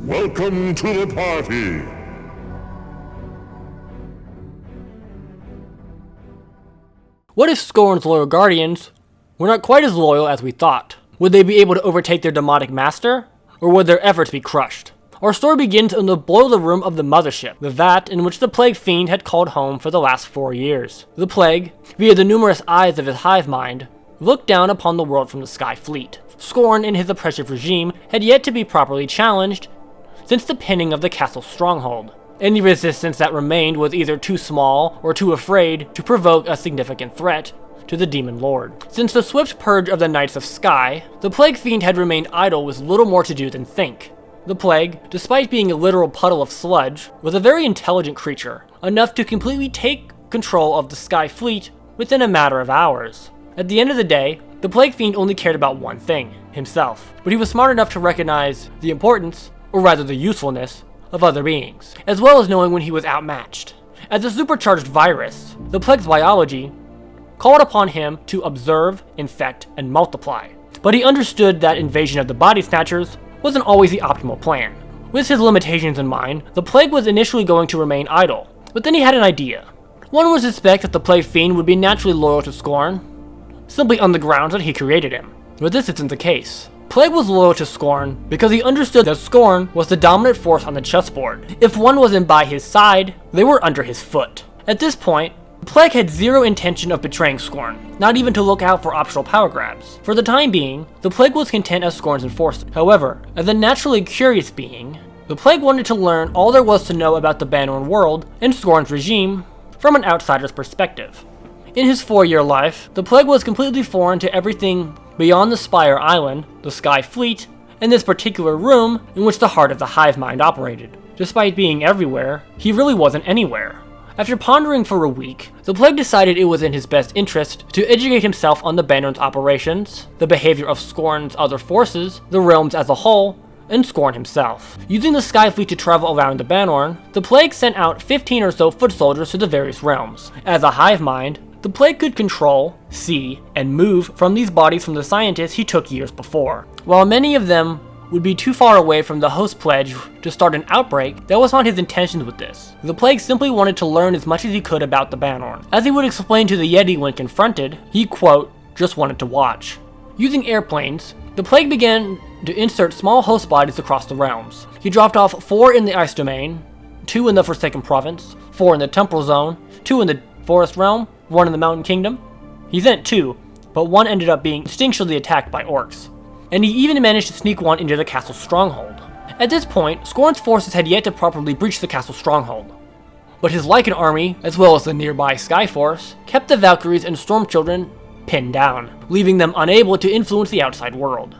Welcome to the party! What if Scorn's loyal guardians were not quite as loyal as we thought? Would they be able to overtake their demonic master? Or would their efforts be crushed? Our story begins in the boiler room of the mothership, the vat in which the Plague Fiend had called home for the last 4 years. The Plague, via the numerous eyes of his hive mind, looked down upon the world from the Sky Fleet. Scorn and his oppressive regime had yet to be properly challenged since the pinning of the castle stronghold. Any resistance that remained was either too small or too afraid to provoke a significant threat to the Demon Lord. Since the swift purge of the Knights of Sky, the Plague Fiend had remained idle with little more to do than think. The Plague, despite being a literal puddle of sludge, was a very intelligent creature, enough to completely take control of the Sky Fleet within a matter of hours. At the end of the day, the Plague Fiend only cared about one thing, himself. But he was smart enough to recognize the importance, or rather the usefulness, of other beings, as well as knowing when he was outmatched. As a supercharged virus, the Plague's biology called upon him to observe, infect, and multiply. But he understood that invasion of the Body Snatchers wasn't always the optimal plan. With his limitations in mind, the Plague was initially going to remain idle, but then he had an idea. One would suspect that the Plague Fiend would be naturally loyal to Scorn, simply on the grounds that he created him. But this isn't the case. Plague was loyal to Scorn because he understood that Scorn was the dominant force on the chessboard. If one wasn't by his side, they were under his foot. At this point, Plague had zero intention of betraying Scorn, not even to look out for optional power grabs. For the time being, the Plague was content as Scorn's enforcer. However, as a naturally curious being, the Plague wanted to learn all there was to know about the Bannerman world and Scorn's regime from an outsider's perspective. In his 4-year life, the Plague was completely foreign to everything beyond the Spire Island, the Sky Fleet, and this particular room in which the heart of the hive mind operated. Despite being everywhere, he really wasn't anywhere. After pondering for a week, the Plague decided it was in his best interest to educate himself on the Bannerman's operations, the behavior of Scorn's other forces, the realms as a whole, and Scorn himself. Using the Sky Fleet to travel around the Bannerman, the Plague sent out 15 or so foot soldiers to the various realms. As a hive mind, the Plague could control, see, and move from these bodies from the scientists he took years before. While many of them would be too far away from the host pledge to start an outbreak, that was not his intentions with this. The Plague simply wanted to learn as much as he could about the Bannerman. As he would explain to the Yeti when confronted, he, quote, just wanted to watch. Using airplanes, the Plague began to insert small host bodies across the realms. He dropped off 4 in the Ice Domain, 2 in the Forsaken Province, 4 in the Temporal Zone, 2 in the Forest Realm, 1 in the Mountain Kingdom. He sent 2, but 1 ended up being instinctually attacked by orcs. And he even managed to sneak 1 into the castle stronghold. At this point, Scorn's forces had yet to properly breach the castle stronghold. But his Lycan army, as well as the nearby Skyforce, kept the Valkyries and Stormchildren pinned down, leaving them unable to influence the outside world.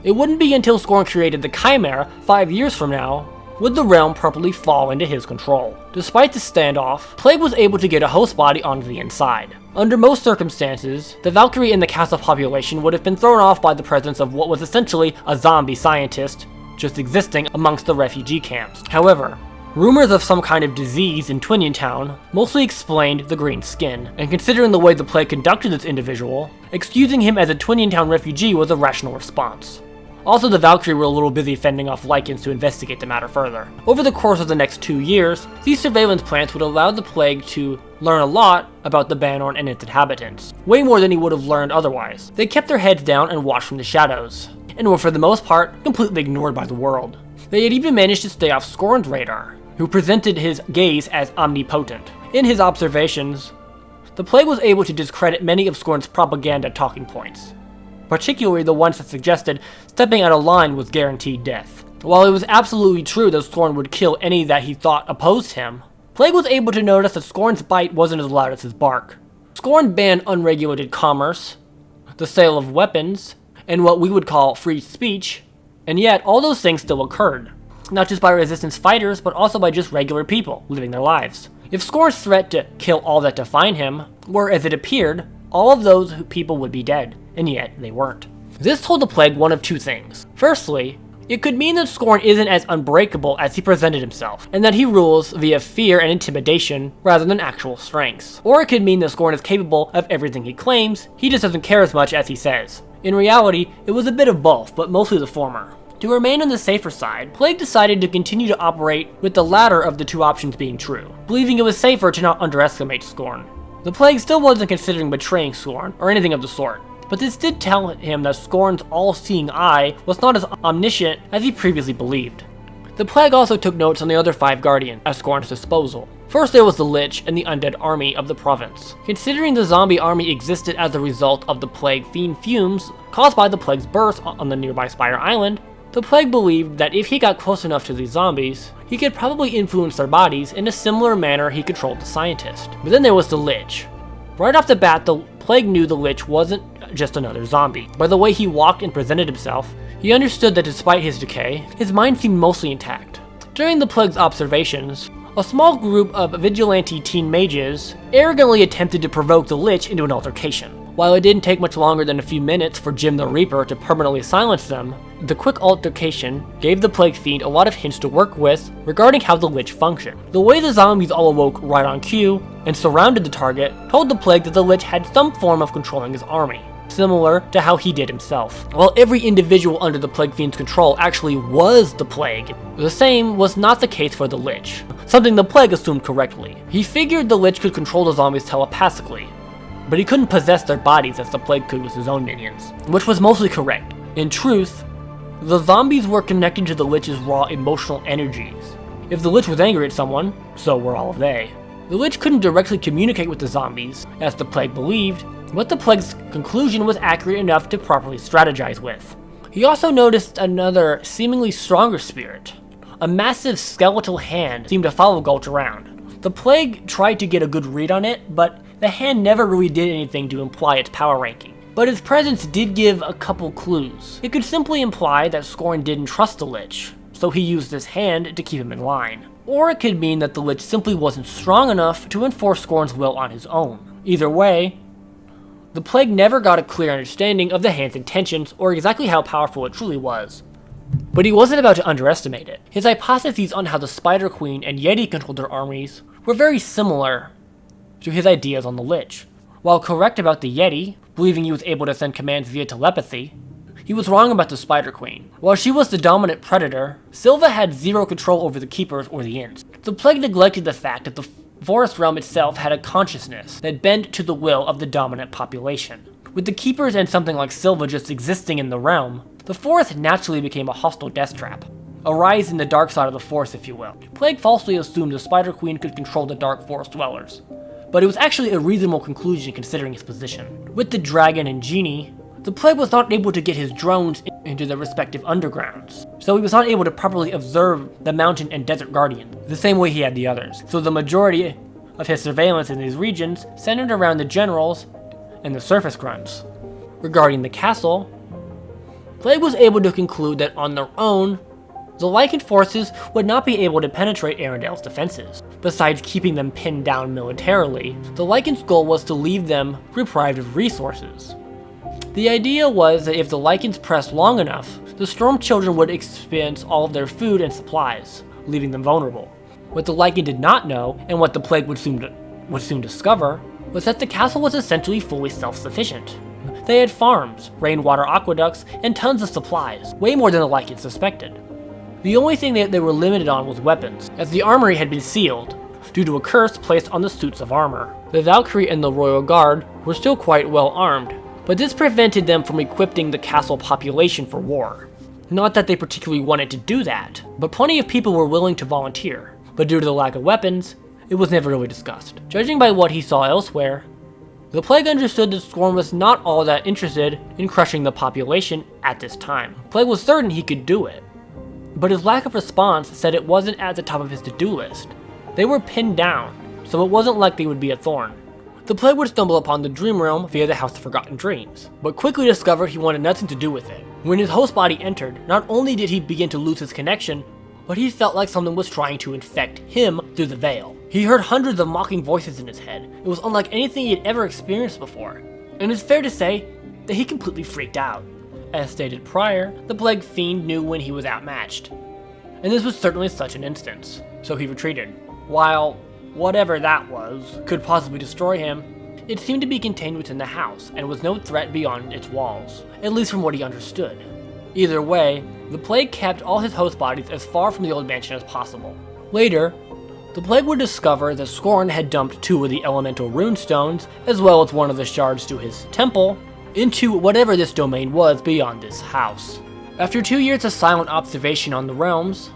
It wouldn't be until Scorn created the Chimera 5 years from now would the realm properly fall into his control. Despite the standoff, Plague was able to get a host body onto the inside. Under most circumstances, the Valkyrie in the castle population would have been thrown off by the presence of what was essentially a zombie scientist just existing amongst the refugee camps. However, rumors of some kind of disease in Twinion Town mostly explained the green skin, and considering the way the Plague conducted this individual, excusing him as a Twinion Town refugee was a rational response. Also, the Valkyrie were a little busy fending off Lycans to investigate the matter further. Over the course of the next 2 years, these surveillance plants would allow the Plague to learn a lot about the Bannerman and its inhabitants, way more than he would have learned otherwise. They kept their heads down and watched from the shadows, and were for the most part completely ignored by the world. They had even managed to stay off Scorn's radar, who presented his gaze as omnipotent. In his observations, the Plague was able to discredit many of Scorn's propaganda talking points, particularly the ones that suggested stepping out of line was guaranteed death. While it was absolutely true that Scorn would kill any that he thought opposed him, Plague was able to notice that Scorn's bite wasn't as loud as his bark. Scorn banned unregulated commerce, the sale of weapons, and what we would call free speech, and yet all those things still occurred. Not just by resistance fighters, but also by just regular people living their lives. If Scorn's threat to kill all that define him were as it appeared, all of those people would be dead, and yet they weren't. This told the Plague one of 2 things. Firstly, it could mean that Scorn isn't as unbreakable as he presented himself, and that he rules via fear and intimidation rather than actual strengths. Or it could mean that Scorn is capable of everything he claims, he just doesn't care as much as he says. In reality, it was a bit of both, but mostly the former. To remain on the safer side, Plague decided to continue to operate with the latter of the two options being true, believing it was safer to not underestimate Scorn. The Plague still wasn't considering betraying Scorn, or anything of the sort, but this did tell him that Scorn's all-seeing eye was not as omniscient as he previously believed. The Plague also took notes on the other 5 Guardians at Scorn's disposal. First there was the Lich and the undead army of the province. Considering the zombie army existed as a result of the Plague fiend fumes caused by the Plague's birth on the nearby Spire Island, the Plague believed that if he got close enough to these zombies, he could probably influence their bodies in a similar manner he controlled the scientist. But then there was the Lich. Right off the bat, the Plague knew the Lich wasn't just another zombie. By the way he walked and presented himself, he understood that despite his decay, his mind seemed mostly intact. During the Plague's observations, a small group of vigilante teen mages arrogantly attempted to provoke the Lich into an altercation. While it didn't take much longer than a few minutes for Jim the Reaper to permanently silence them, the quick altercation gave the Plague Fiend a lot of hints to work with regarding how the Lich functioned. The way the zombies all awoke right on cue and surrounded the target told the Plague that the Lich had some form of controlling his army, similar to how he did himself. While every individual under the Plague Fiend's control actually was the Plague, the same was not the case for the Lich, something the Plague assumed correctly. He figured the Lich could control the zombies telepathically, but he couldn't possess their bodies as the Plague could with his own minions, which was mostly correct. In truth, the zombies were connected to the Lich's raw emotional energies. If the Lich was angry at someone, so were all of they. The Lich couldn't directly communicate with the zombies, as the Plague believed, but the Plague's conclusion was accurate enough to properly strategize with. He also noticed another, seemingly stronger spirit. A massive skeletal hand seemed to follow Gulch around. The Plague tried to get a good read on it, but the hand never really did anything to imply its power ranking. But its presence did give a couple clues. It could simply imply that Scorn didn't trust the Lich, so he used this hand to keep him in line. Or it could mean that the Lich simply wasn't strong enough to enforce Scorn's will on his own. Either way, the Plague never got a clear understanding of the hand's intentions or exactly how powerful it truly was. But he wasn't about to underestimate it. His hypotheses on how the Spider Queen and Yeti controlled their armies were very similar to his ideas on the Lich. While correct about the Yeti, believing he was able to send commands via telepathy, he was wrong about the Spider Queen. While she was the dominant predator, Silva had zero control over the Keepers or the Inns. The Plague neglected the fact that the Forest Realm itself had a consciousness that bent to the will of the dominant population. With the Keepers and something like Silva just existing in the realm, the Forest naturally became a hostile death trap. A rise in the dark side of the Force, if you will. Plague falsely assumed the Spider Queen could control the Dark Forest dwellers, but it was actually a reasonable conclusion considering his position. With the Dragon and Genie, the Plague was not able to get his drones into their respective undergrounds, so he was not able to properly observe the Mountain and Desert Guardian, the same way he had the others. So the majority of his surveillance in these regions centered around the generals and the surface grunts. Regarding the castle, Plague was able to conclude that on their own, the Lycan forces would not be able to penetrate Arundel's defenses. Besides keeping them pinned down militarily, the Lycan's goal was to leave them deprived of resources. The idea was that if the Lycans pressed long enough, the Storm Children would expense all of their food and supplies, leaving them vulnerable. What the Lycan did not know, and what the Plague would soon discover, was that the castle was essentially fully self-sufficient. They had farms, rainwater aqueducts, and tons of supplies, way more than the Lycans suspected. The only thing that they were limited on was weapons, as the armory had been sealed, due to a curse placed on the suits of armor. The Valkyrie and the Royal Guard were still quite well armed, but this prevented them from equipping the castle population for war. Not that they particularly wanted to do that, but plenty of people were willing to volunteer. But due to the lack of weapons, it was never really discussed. Judging by what he saw elsewhere, the Plague understood that Scorn was not all that interested in crushing the population at this time. Plague was certain he could do it, but his lack of response said it wasn't at the top of his to-do list. They were pinned down, so it wasn't like they would be a thorn. The Plague would stumble upon the Dream Realm via the House of Forgotten Dreams, but quickly discovered he wanted nothing to do with it. When his host body entered, not only did he begin to lose his connection, but he felt like something was trying to infect him through the veil. He heard hundreds of mocking voices in his head. It was unlike anything he had ever experienced before, and it's fair to say that he completely freaked out. As stated prior, the Plague Fiend knew when he was outmatched, and this was certainly such an instance, so he retreated. While whatever that was could possibly destroy him, it seemed to be contained within the house and was no threat beyond its walls, at least from what he understood. Either way, the Plague kept all his host bodies as far from the old mansion as possible. Later, the Plague would discover that Scorn had dumped 2 of the elemental runestones, as well as one of the shards to his temple, into whatever this domain was beyond this house. After 2 years of silent observation on the realms,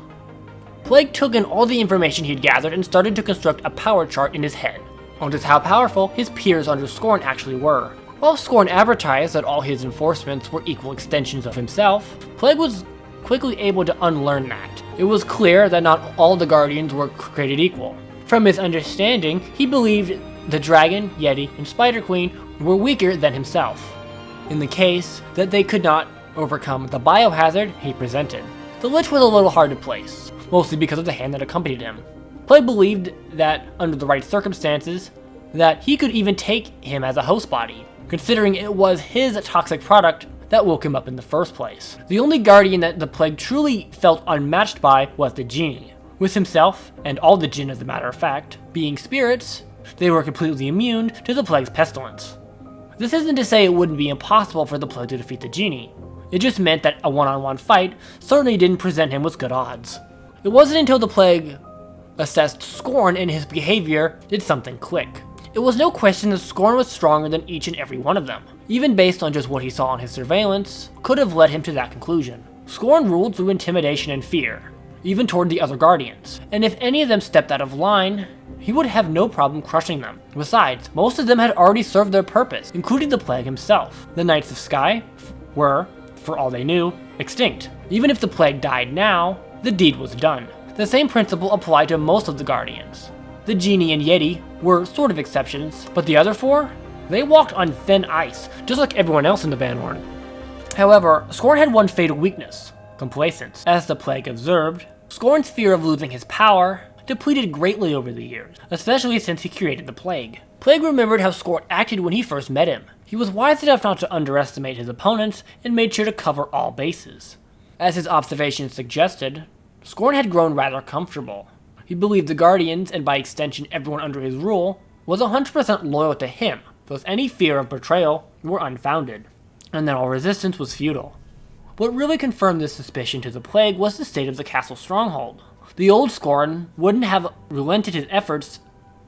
Plague took in all the information he'd gathered and started to construct a power chart in his head on just how powerful his peers under Scorn actually were. While Scorn advertised that all his enforcements were equal extensions of himself, Plague was quickly able to unlearn that. It was clear that not all the Guardians were created equal. From his understanding, he believed the Dragon, Yeti, and Spider Queen were weaker than himself, in the case that they could not overcome the biohazard he presented. The Lich was a little hard to place, mostly because of the hand that accompanied him. Plague believed that, under the right circumstances, that he could even take him as a host body, considering it was his toxic product that woke him up in the first place. The only Guardian that the Plague truly felt unmatched by was the Genie. With himself, and all the Jinn as a matter of fact, being spirits, they were completely immune to the Plague's pestilence. This isn't to say it wouldn't be impossible for the Plague to defeat the Genie. It just meant that a one-on-one fight certainly didn't present him with good odds. It wasn't until the Plague assessed Scorn and his behavior did something click. It was no question that Scorn was stronger than each and every one of them. Even based on just what he saw on his surveillance, could have led him to that conclusion. Scorn ruled through intimidation and fear, even toward the other Guardians, and if any of them stepped out of line, he would have no problem crushing them. Besides, most of them had already served their purpose, including the Plague himself. The Knights of Sky were, for all they knew, extinct. Even if the Plague died now, the deed was done. The same principle applied to most of the Guardians. The Genie and Yeti were sort of exceptions, but the other 4? They walked on thin ice, just like everyone else in the Banhorn. However, Scorn had one fatal weakness: complacence. As the Plague observed, Scorn's fear of losing his power depleted greatly over the years, especially since he created the Plague. Plague remembered how Scorn acted when he first met him. He was wise enough not to underestimate his opponents and made sure to cover all bases. As his observations suggested, Scorn had grown rather comfortable. He believed the Guardians, and by extension everyone under his rule, was 100% loyal to him, thus any fear of betrayal were unfounded, and that all resistance was futile. What really confirmed this suspicion to the Plague was the state of the castle stronghold. The old Scorn wouldn't have relented his efforts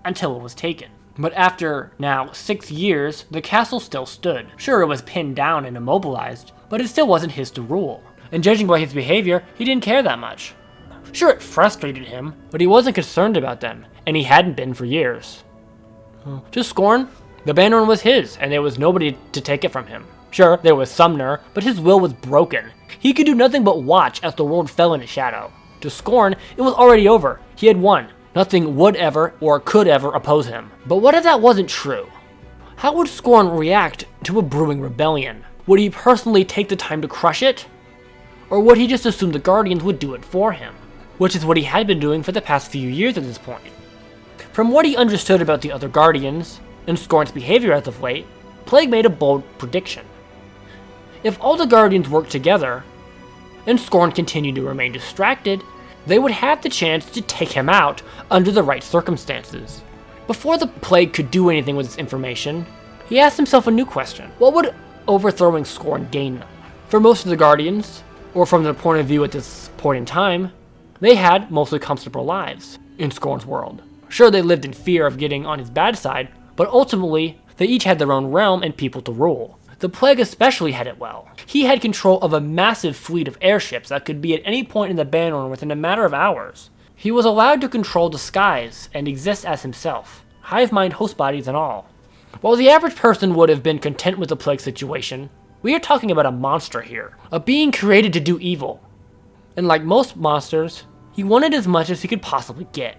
until it was taken. But after, now, 6 years, the castle still stood. Sure, it was pinned down and immobilized, but it still wasn't his to rule. And judging by his behavior, he didn't care that much. Sure, it frustrated him, but he wasn't concerned about them, and he hadn't been for years. To Scorn, the Banhorn was his, and there was nobody to take it from him. Sure, there was Sumner, but his will was broken. He could do nothing but watch as the world fell in his shadow. To Scorn, it was already over. He had won. Nothing would ever or could ever oppose him. But what if that wasn't true? How would Scorn react to a brewing rebellion? Would he personally take the time to crush it? Or would he just assume the Guardians would do it for him? Which is what he had been doing for the past few years at this point. From what he understood about the other Guardians, and Scorn's behavior as of late, Plague made a bold prediction. If all the Guardians worked together, and Scorn continued to remain distracted, they would have the chance to take him out under the right circumstances. Before the Plague could do anything with this information, he asked himself a new question. What would overthrowing Scorn gain them? For most of the Guardians, or from their point of view at this point in time, they had mostly comfortable lives in Scorn's world. Sure, they lived in fear of getting on his bad side, but ultimately, they each had their own realm and people to rule. The Plague especially had it well. He had control of a massive fleet of airships that could be at any point in the Banhorn within a matter of hours. He was allowed to control the skies and exist as himself, hive mind host bodies and all. While the average person would have been content with the Plague situation, we are talking about a monster here, a being created to do evil. And like most monsters, he wanted as much as he could possibly get.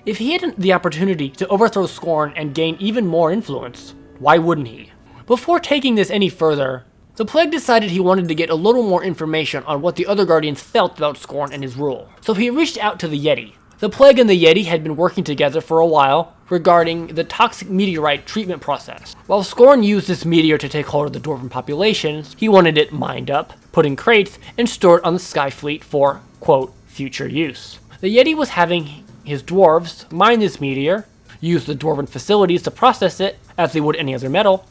If he had the opportunity to overthrow Scorn and gain even more influence, why wouldn't he? Before taking this any further, the Plague decided he wanted to get a little more information on what the other Guardians felt about Scorn and his rule. So he reached out to the Yeti. The Plague and the Yeti had been working together for a while regarding the toxic meteorite treatment process. While Scorn used this meteor to take hold of the Dwarven populations, he wanted it mined up, put in crates, and stored on the Skyfleet for, quote, future use. The Yeti was having his dwarves mine this meteor, use the Dwarven facilities to process it as they would any other metal,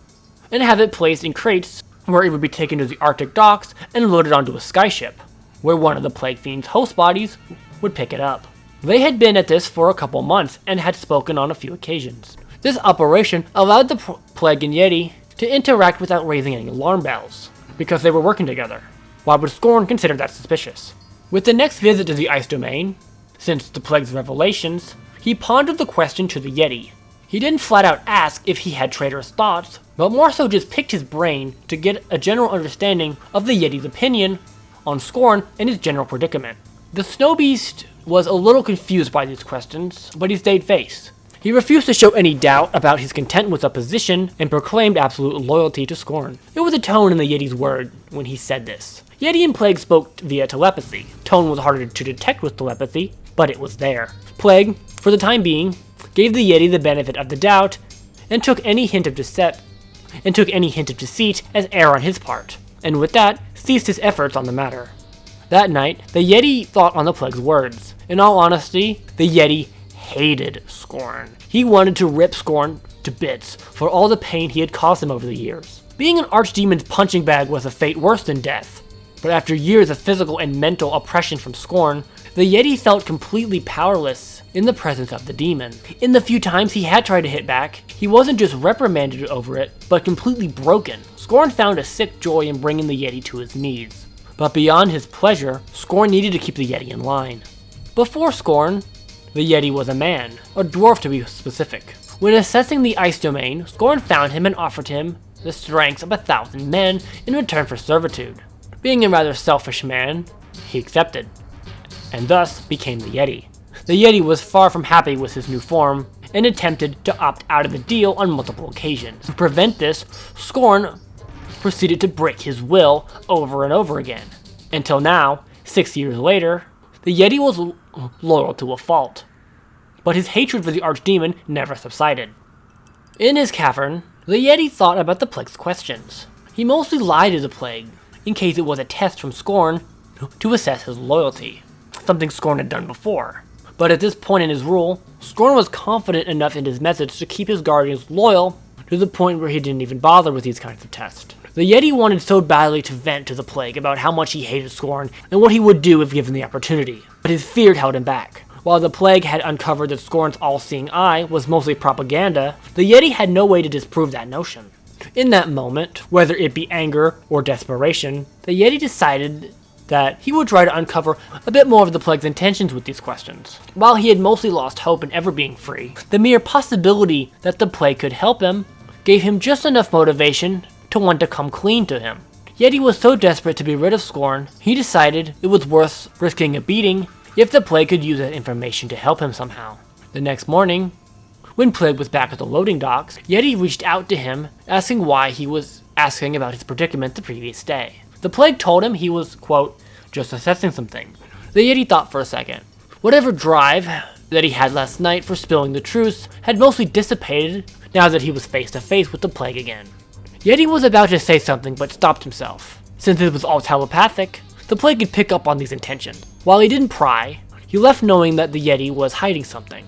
and have it placed in crates where it would be taken to the Arctic docks and loaded onto a skyship, where one of the Plague Fiend's host bodies would pick it up. They had been at this for a couple months and had spoken on a few occasions. This operation allowed the Plague and Yeti to interact without raising any alarm bells, because they were working together. Why would Scorn consider that suspicious? With the next visit to the Ice Domain, since the Plague's revelations, he pondered the question to the Yeti. He didn't flat out ask if he had traitorous thoughts, but more so just picked his brain to get a general understanding of the Yeti's opinion on Scorn and his general predicament. The Snow Beast was a little confused by these questions, but he stayed face. He refused to show any doubt about his content with the position and proclaimed absolute loyalty to Scorn. It was a tone in the Yeti's word when he said this. Yeti and Plague spoke via telepathy. Tone was harder to detect with telepathy, but it was there. Plague, for the time being, gave the Yeti the benefit of the doubt and took any hint of deceit as error on his part, and with that, ceased his efforts on the matter. That night, the Yeti thought on the Plague's words. In all honesty, the Yeti hated Scorn. He wanted to rip Scorn to bits for all the pain he had caused him over the years. Being an archdemon's punching bag was a fate worse than death, but after years of physical and mental oppression from Scorn, the Yeti felt completely powerless in the presence of the demon. In the few times he had tried to hit back, he wasn't just reprimanded over it, but completely broken. Scorn found a sick joy in bringing the Yeti to his knees. But beyond his pleasure, Scorn needed to keep the Yeti in line. Before Scorn, the Yeti was a man, a dwarf to be specific. When assessing the Ice Domain, Scorn found him and offered him the strength of 1,000 men in return for servitude. Being a rather selfish man, he accepted, and thus became the Yeti. The Yeti was far from happy with his new form, and attempted to opt out of the deal on multiple occasions. To prevent this, Scorn proceeded to break his will over and over again. Until now, 6 years later, the Yeti was loyal to a fault, but his hatred for the Archdemon never subsided. In his cavern, the Yeti thought about the Plague's questions. He mostly lied to the Plague, in case it was a test from Scorn to assess his loyalty, something Scorn had done before. But at this point in his rule, Scorn was confident enough in his methods to keep his guardians loyal to the point where he didn't even bother with these kinds of tests. The Yeti wanted so badly to vent to the Plague about how much he hated Scorn and what he would do if given the opportunity, but his fear held him back. While the Plague had uncovered that Scorn's all-seeing eye was mostly propaganda, the Yeti had no way to disprove that notion. In that moment, whether it be anger or desperation, the Yeti decided that he would try to uncover a bit more of the Plague's intentions with these questions. While he had mostly lost hope in ever being free, the mere possibility that the Plague could help him gave him just enough motivation to want to come clean to him. Yeti was so desperate to be rid of Scorn, he decided it was worth risking a beating if the Plague could use that information to help him somehow. The next morning, when Plague was back at the loading docks, Yeti reached out to him, asking why he was asking about his predicament the previous day. The Plague told him he was, quote, just assessing some things. The Yeti thought for a second. Whatever drive that he had last night for spilling the truth had mostly dissipated now that he was face to face with the Plague again. Yeti was about to say something but stopped himself. Since it was all telepathic, the Plague could pick up on these intentions. While he didn't pry, he left knowing that the Yeti was hiding something.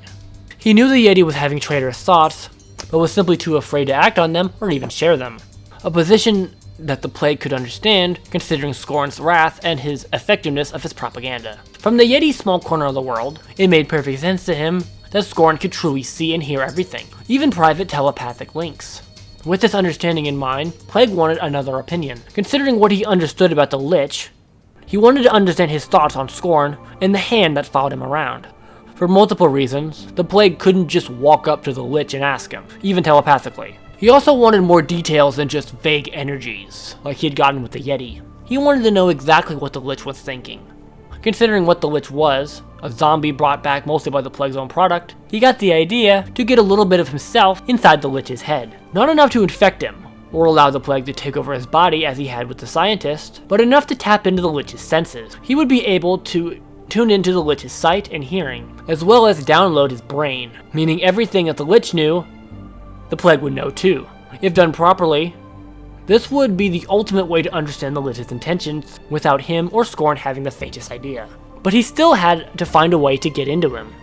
He knew the Yeti was having traitorous thoughts, but was simply too afraid to act on them or even share them. A position that the Plague could understand, considering Scorn's wrath and his effectiveness of his propaganda. From the Yeti's small corner of the world, it made perfect sense to him that Scorn could truly see and hear everything, even private telepathic links. With this understanding in mind, Plague wanted another opinion. Considering what he understood about the Lich, he wanted to understand his thoughts on Scorn and the hand that followed him around. For multiple reasons, the Plague couldn't just walk up to the Lich and ask him, even telepathically. He also wanted more details than just vague energies, like he had gotten with the Yeti. He wanted to know exactly what the Lich was thinking. Considering what the Lich was, a zombie brought back mostly by the Plague's own product, he got the idea to get a little bit of himself inside the Lich's head. Not enough to infect him, or allow the Plague to take over his body as he had with the scientist, but enough to tap into the Lich's senses. He would be able to tune into the Lich's sight and hearing, as well as download his brain, meaning everything that the Lich knew, the Plague would know too. If done properly, this would be the ultimate way to understand the Lich's intentions without him or Scorn having the faintest idea. But he still had to find a way to get into him.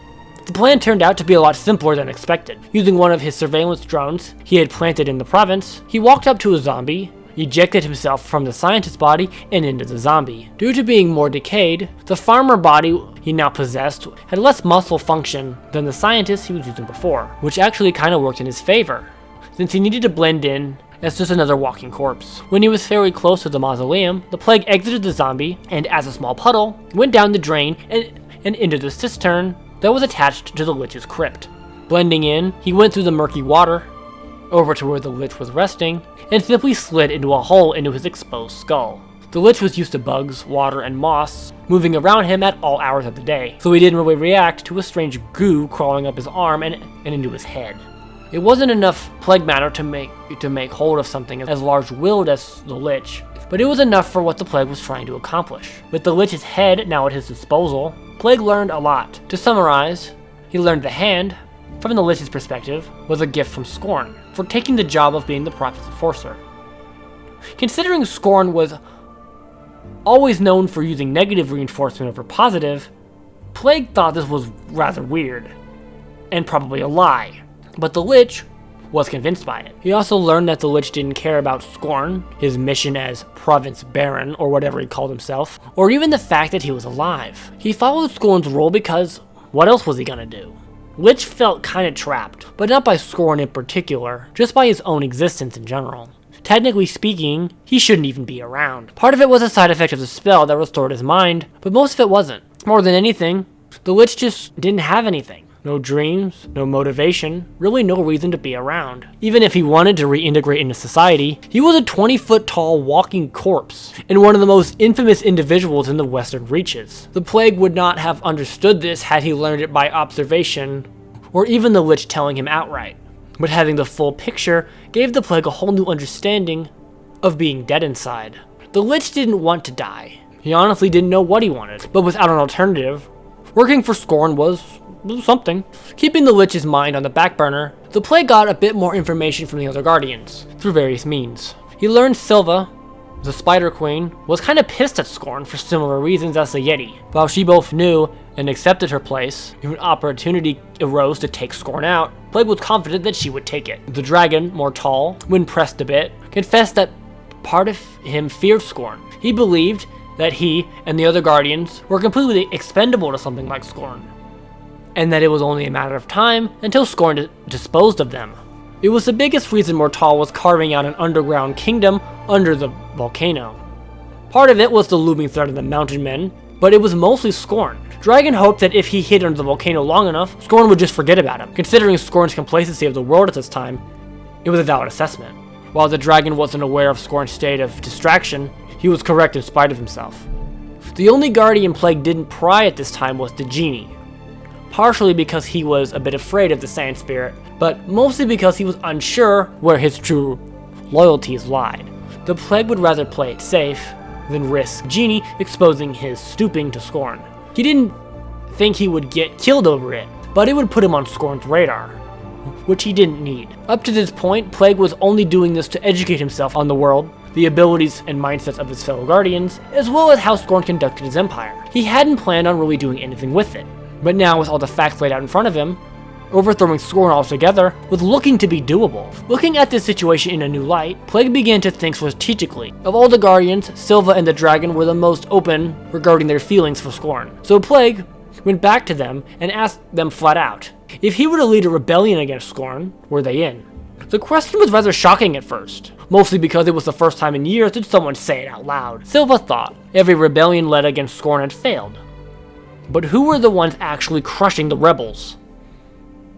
The plan turned out to be a lot simpler than expected. Using one of his surveillance drones he had planted in the province, he walked up to a zombie, ejected himself from the scientist's body and into the zombie. Due to being more decayed, the farmer body he now possessed had less muscle function than the scientist he was using before, which actually kind of worked in his favor, since he needed to blend in as just another walking corpse. When he was fairly close to the mausoleum, the plague exited the zombie and, as a small puddle, went down the drain and into the cistern that was attached to the Lich's crypt. Blending in, he went through the murky water over to where the Lich was resting and simply slid into a hole into his exposed skull. The Lich was used to bugs, water, and moss moving around him at all hours of the day, so he didn't really react to a strange goo crawling up his arm and into his head. It wasn't enough plague matter to make hold of something as large-willed as the Lich, but it was enough for what the plague was trying to accomplish. With the Lich's head now at his disposal, Plague learned a lot. To summarize, he learned the hand, from the Lich's perspective, was a gift from Scorn for taking the job of being the Prophet's enforcer. Considering Scorn was always known for using negative reinforcement over positive, Plague thought this was rather weird, and probably a lie, but the Lich was convinced by it. He also learned that the Lich didn't care about Scorn, his mission as Province Baron, or whatever he called himself, or even the fact that he was alive. He followed Scorn's role because what else was he gonna do? Lich felt kinda trapped, but not by Scorn in particular, just by his own existence in general. Technically speaking, he shouldn't even be around. Part of it was a side effect of the spell that restored his mind, but most of it wasn't. More than anything, the Lich just didn't have anything. No dreams, no motivation, really no reason to be around. Even if he wanted to reintegrate into society, he was a 20-foot tall walking corpse, and one of the most infamous individuals in the Western Reaches. The Plague would not have understood this had he learned it by observation, or even the Lich telling him outright. But having the full picture gave the Plague a whole new understanding of being dead inside. The Lich didn't want to die. He honestly didn't know what he wanted, but without an alternative, working for Scorn was something. Keeping the Lich's mind on the back burner, the Plague got a bit more information from the other Guardians, through various means. He learned Silva, the Spider Queen, was kinda pissed at Scorn for similar reasons as the Yeti. While she both knew and accepted her place, if an opportunity arose to take Scorn out, Plague was confident that she would take it. The dragon, more tall, when pressed a bit, confessed that part of him feared Scorn. He believed that he and the other Guardians were completely expendable to something like Scorn, and that it was only a matter of time until Scorn disposed of them. It was the biggest reason Mortal was carving out an underground kingdom under the volcano. Part of it was the looming threat of the mountain men, but it was mostly Scorn. Dragon hoped that if he hid under the volcano long enough, Scorn would just forget about him. Considering Scorn's complacency of the world at this time, it was a valid assessment. While the dragon wasn't aware of Scorn's state of distraction, he was correct in spite of himself. The only Guardian Plague didn't pry at this time was the Genie. Partially because he was a bit afraid of the Sand Spirit, but mostly because he was unsure where his true loyalties lied. The Plague would rather play it safe than risk Genie exposing his stooping to Scorn. He didn't think he would get killed over it, but it would put him on Scorn's radar, which he didn't need. Up to this point, Plague was only doing this to educate himself on the world, the abilities and mindsets of his fellow Guardians, as well as how Scorn conducted his empire. He hadn't planned on really doing anything with it. But now, with all the facts laid out in front of him, overthrowing Scorn altogether was looking to be doable. Looking at this situation in a new light, Plague began to think strategically. Of all the Guardians, Silva and the Dragon were the most open regarding their feelings for Scorn. So Plague went back to them and asked them flat out, if he were to lead a rebellion against Scorn, were they in? The question was rather shocking at first, mostly because it was the first time in years that someone say it out loud. Silva thought every rebellion led against Scorn had failed. But who were the ones actually crushing the rebels?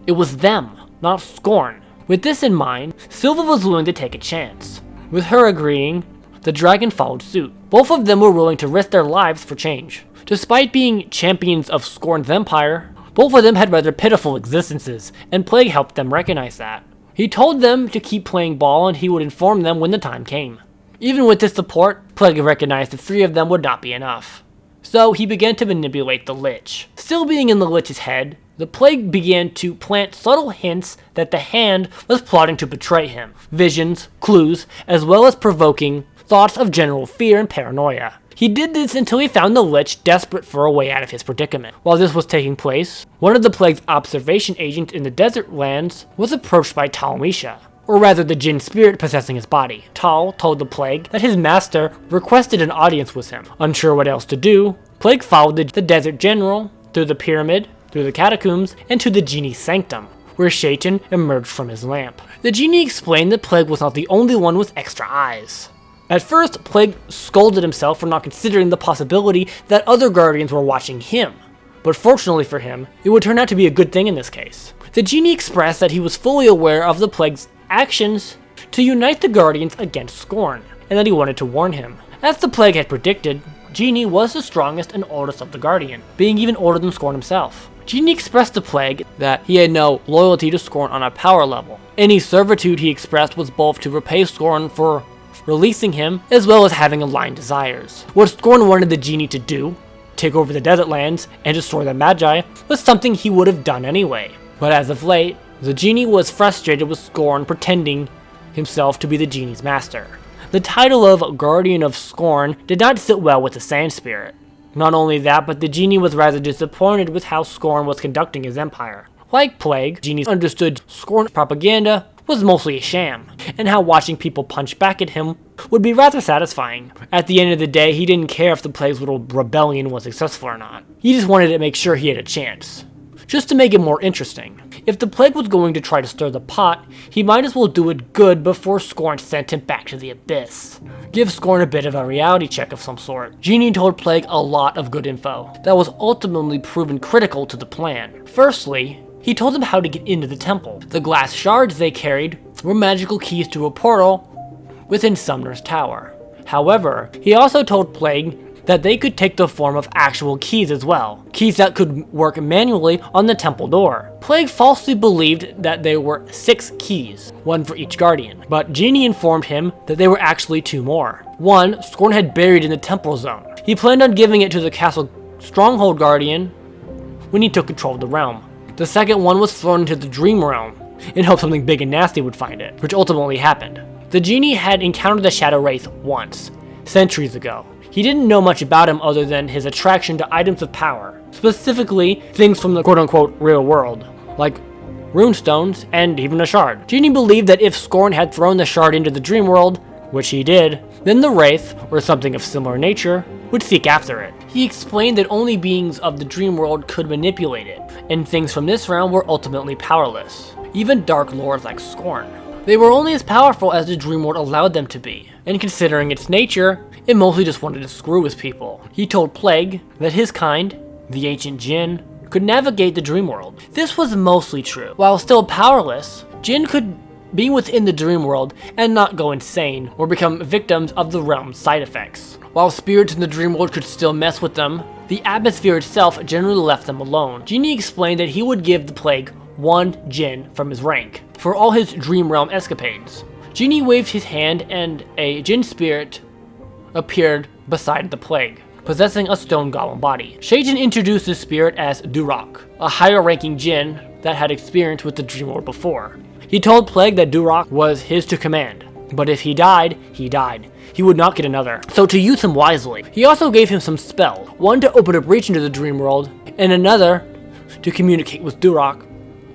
It was them, not Scorn. With this in mind, Silva was willing to take a chance. With her agreeing, the dragon followed suit. Both of them were willing to risk their lives for change. Despite being champions of Scorn's empire, both of them had rather pitiful existences, and Plague helped them recognize that. He told them to keep playing ball and he would inform them when the time came. Even with this support, Plague recognized the three of them would not be enough. So he began to manipulate the Lich. Still being in the Lich's head, the Plague began to plant subtle hints that the Hand was plotting to betray him. Visions, clues, as well as provoking thoughts of general fear and paranoia. He did this until he found the Lich desperate for a way out of his predicament. While this was taking place, one of the Plague's observation agents in the desert lands was approached by Talmisha. or rather the Jinn spirit possessing his body. Tal told the Plague that his master requested an audience with him. Unsure what else to do, Plague followed the Desert General through the pyramid, through the catacombs, and to the Genie's sanctum, where Shaitan emerged from his lamp. The Genie explained that Plague was not the only one with extra eyes. At first, Plague scolded himself for not considering the possibility that other Guardians were watching him. But fortunately for him, it would turn out to be a good thing in this case. The Genie expressed that he was fully aware of the Plague's actions to unite the Guardians against Scorn, and that he wanted to warn him. As the Plague had predicted, Genie was the strongest and oldest of the Guardian, being even older than Scorn himself. Genie expressed to Plague that he had no loyalty to Scorn on a power level. Any servitude he expressed was both to repay Scorn for releasing him, as well as having aligned desires. What Scorn wanted the Genie to do, take over the desert lands and destroy the Magi, was something he would have done anyway. But as of late, the Genie was frustrated with Scorn pretending himself to be the Genie's master. The title of Guardian of Scorn did not sit well with the Sand Spirit. Not only that, but the Genie was rather disappointed with how Scorn was conducting his empire. Like Plague, Genie understood Scorn's propaganda was mostly a sham, and how watching people punch back at him would be rather satisfying. At the end of the day, he didn't care if the Plague's little rebellion was successful or not. He just wanted to make sure he had a chance. Just to make it more interesting, if the Plague was going to try to stir the pot, he might as well do it good before Scorn sent him back to the abyss. Give Scorn a bit of a reality check of some sort. Genie told Plague a lot of good info that was ultimately proven critical to the plan. Firstly, he told them how to get into the temple. The glass shards they carried were magical keys to a portal within Sumner's tower. However, he also told Plague that they could take the form of actual keys as well. Keys that could work manually on the temple door. Plague falsely believed that there were 6 keys, one for each Guardian, but Genie informed him that there were actually 2 more. One, Scorn had buried in the temple zone. He planned on giving it to the castle stronghold Guardian when he took control of the realm. The second one was thrown into the Dream Realm, in hopes something big and nasty would find it, which ultimately happened. The Genie had encountered the Shadow Wraith once, centuries ago. He didn't know much about him other than his attraction to items of power, specifically things from the quote-unquote real world, like runestones and even a shard. Genie believed that if Scorn had thrown the shard into the dream world, which he did, then the Wraith, or something of similar nature, would seek after it. He explained that only beings of the dream world could manipulate it, and things from this realm were ultimately powerless. Even dark lords like Scorn. They were only as powerful as the dream world allowed them to be, and considering its nature, it mostly just wanted to screw with people. He told Plague that his kind, the ancient Jinn, could navigate the dream world. This was mostly true. While still powerless, Jinn could be within the dream world and not go insane or become victims of the realm's side effects. While spirits in the dream world could still mess with them, the atmosphere itself generally left them alone. Genie explained that he would give the Plague 1 Jinn from his rank for all his dream realm escapades. Genie waved his hand and a Jinn spirit appeared beside the Plague, possessing a stone golem body. Shaitan introduced the spirit as Durak, a higher ranking Jinn that had experience with the dream world before. He told Plague that Durak was his to command, but if he died, he died. He would not get another, so to use him wisely. He also gave him some spells, one to open a breach into the dream world, and another to communicate with Durak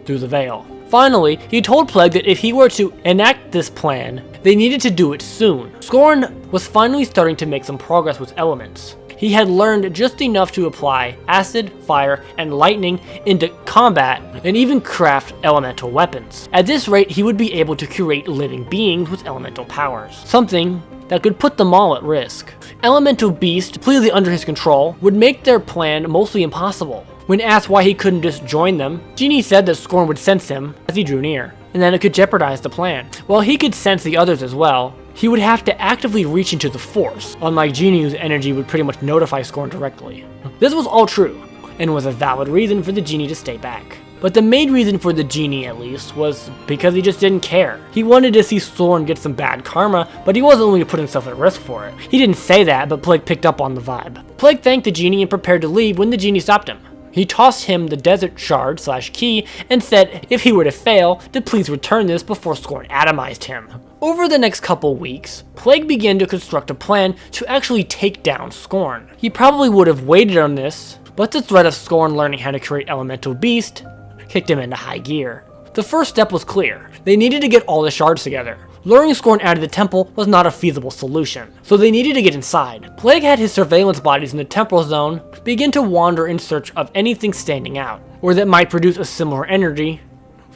through the veil. Finally, he told Plague that if he were to enact this plan, they needed to do it soon. Scorn was finally starting to make some progress with elements. He had learned just enough to apply acid, fire, and lightning into combat, and even craft elemental weapons. At this rate, he would be able to create living beings with elemental powers, something that could put them all at risk. Elemental beasts, completely under his control, would make their plan mostly impossible. When asked why he couldn't just join them, Genie said that Scorn would sense him as he drew near, and that it could jeopardize the plan. While he could sense the others as well, he would have to actively reach into the Force, unlike Genie whose energy would pretty much notify Scorn directly. This was all true, and was a valid reason for the Genie to stay back. But the main reason for the Genie, at least, was because he just didn't care. He wanted to see Scorn get some bad karma, but he wasn't willing to put himself at risk for it. He didn't say that, but Plague picked up on the vibe. Plague thanked the Genie and prepared to leave when the Genie stopped him. He tossed him the desert shard / key and said if he were to fail, to please return this before Scorn atomized him. Over the next couple weeks, Plague began to construct a plan to actually take down Scorn. He probably would have waited on this, but the threat of Scorn learning how to create elemental beast kicked him into high gear. The first step was clear. They needed to get all the shards together. Luring Scorn out of the temple was not a feasible solution, so they needed to get inside. Plague had his surveillance bodies in the temporal zone begin to wander in search of anything standing out, or that might produce a similar energy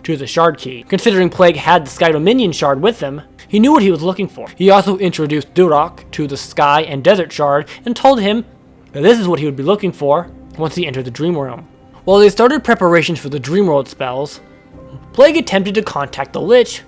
to the shard key. Considering Plague had the Sky Dominion shard with him, he knew what he was looking for. He also introduced Duroc to the Sky and Desert shard and told him that this is what he would be looking for once he entered the Dream Realm. While they started preparations for the Dream World spells, Plague attempted to contact the Lich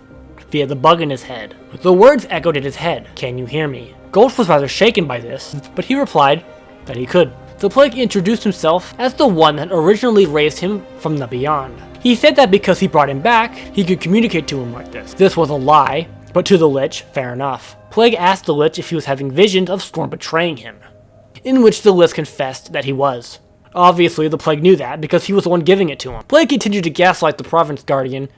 via the bug in his head. The words echoed in his head, "Can you hear me?" Ghost was rather shaken by this, but he replied that he could. The Plague introduced himself as the one that originally raised him from the beyond. He said that because he brought him back, he could communicate to him like this. This was a lie, but to the Lich, fair enough. Plague asked the Lich if he was having visions of Scorn betraying him, in which the Lich confessed that he was. Obviously, the Plague knew that because he was the one giving it to him. Plague continued to gaslight the Province Guardian,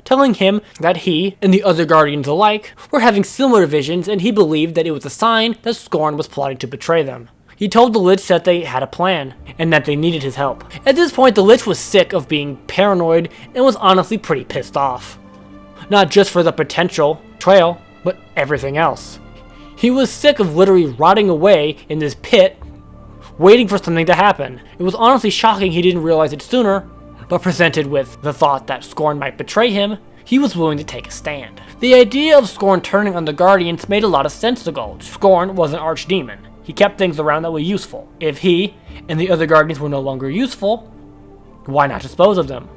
telling him that he and the other Guardians alike were having similar visions, and he believed that it was a sign that Scorn was plotting to betray them. He told the Lich that they had a plan, and that they needed his help. At this point, the Lich was sick of being paranoid and was honestly pretty pissed off. Not just for the potential betrayal, but everything else. He was sick of literally rotting away in this pit, waiting for something to happen. It was honestly shocking he didn't realize it sooner, but presented with the thought that Scorn might betray him, he was willing to take a stand. The idea of Scorn turning on the Guardians made a lot of sense to Gold. Scorn was an archdemon. He kept things around that were useful. If he and the other Guardians were no longer useful, why not dispose of them?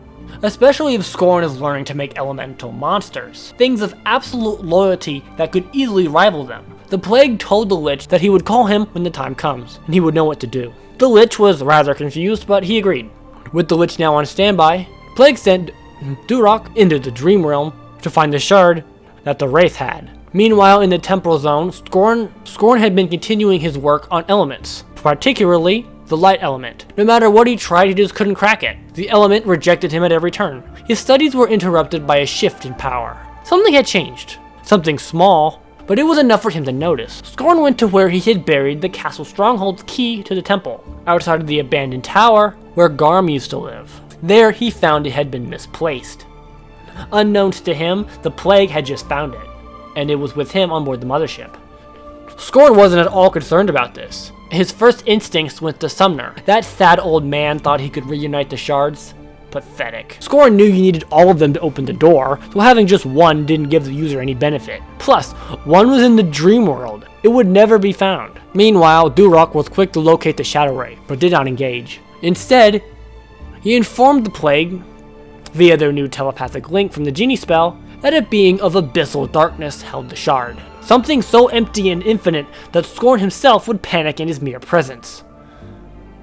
Especially if Scorn is learning to make elemental monsters, things of absolute loyalty that could easily rival them. The Plague told the Lich that he would call him when the time comes, and he would know what to do. The Lich was rather confused, but he agreed. With the Lich now on standby, Plague sent Duroc into the Dream Realm to find the shard that the Wraith had. Meanwhile, in the Temporal Zone, Scorn had been continuing his work on elements, particularly the light element. No matter what he tried, he just couldn't crack it. The element rejected him at every turn. His studies were interrupted by a shift in power. Something had changed. Something small, but it was enough for him to notice. Scorn went to where he had buried the castle stronghold's key to the temple, outside of the abandoned tower where Garm used to live. There, he found it had been misplaced. Unknowns to him, the Plague had just found it, and it was with him on board the mothership. Scorn wasn't at all concerned about this. His first instincts went to Sumner. That sad old man thought he could reunite the shards. Pathetic. Scorn knew you needed all of them to open the door, so having just one didn't give the user any benefit. Plus, one was in the dream world. It would never be found. Meanwhile, Duroc was quick to locate the Shadow Ray, but did not engage. Instead, he informed the Plague, via their new telepathic link from the Genie spell, that a being of abyssal darkness held the shard. Something so empty and infinite that Scorn himself would panic in his mere presence.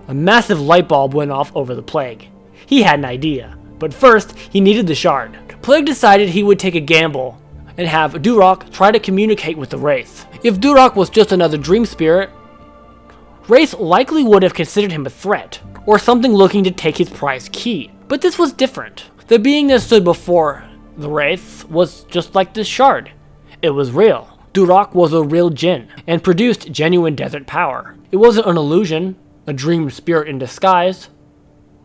A massive light bulb went off over the Plague. He had an idea, but first, he needed the shard. Plague decided he would take a gamble and have Duroc try to communicate with the Wraith. If Duroc was just another dream spirit, Wraith likely would have considered him a threat, or something looking to take his prized key. But this was different. The being that stood before the Wraith was just like this shard. It was real. Duroc was a real djinn, and produced genuine desert power. It wasn't an illusion, a dream spirit in disguise,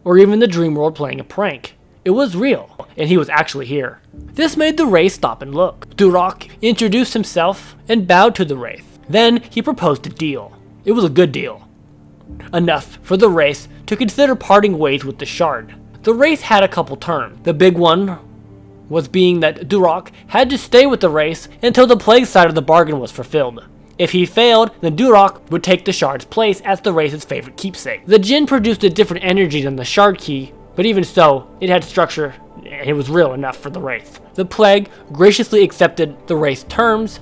or even the dream world playing a prank. It was real, and he was actually here. This made the Wraith stop and look. Duroc introduced himself and bowed to the Wraith. Then he proposed a deal. It was a good deal. Enough for the Wraith to consider parting ways with the shard. The Wraith had a couple terms. The big one was being that Duroc had to stay with the Wraith until the Plague side of the bargain was fulfilled. If he failed, then Duroc would take the shard's place as the Wraith's favorite keepsake. The djinn produced a different energy than the shard key, but even so, it had structure and it was real enough for the Wraith. The Plague graciously accepted the Wraith's terms,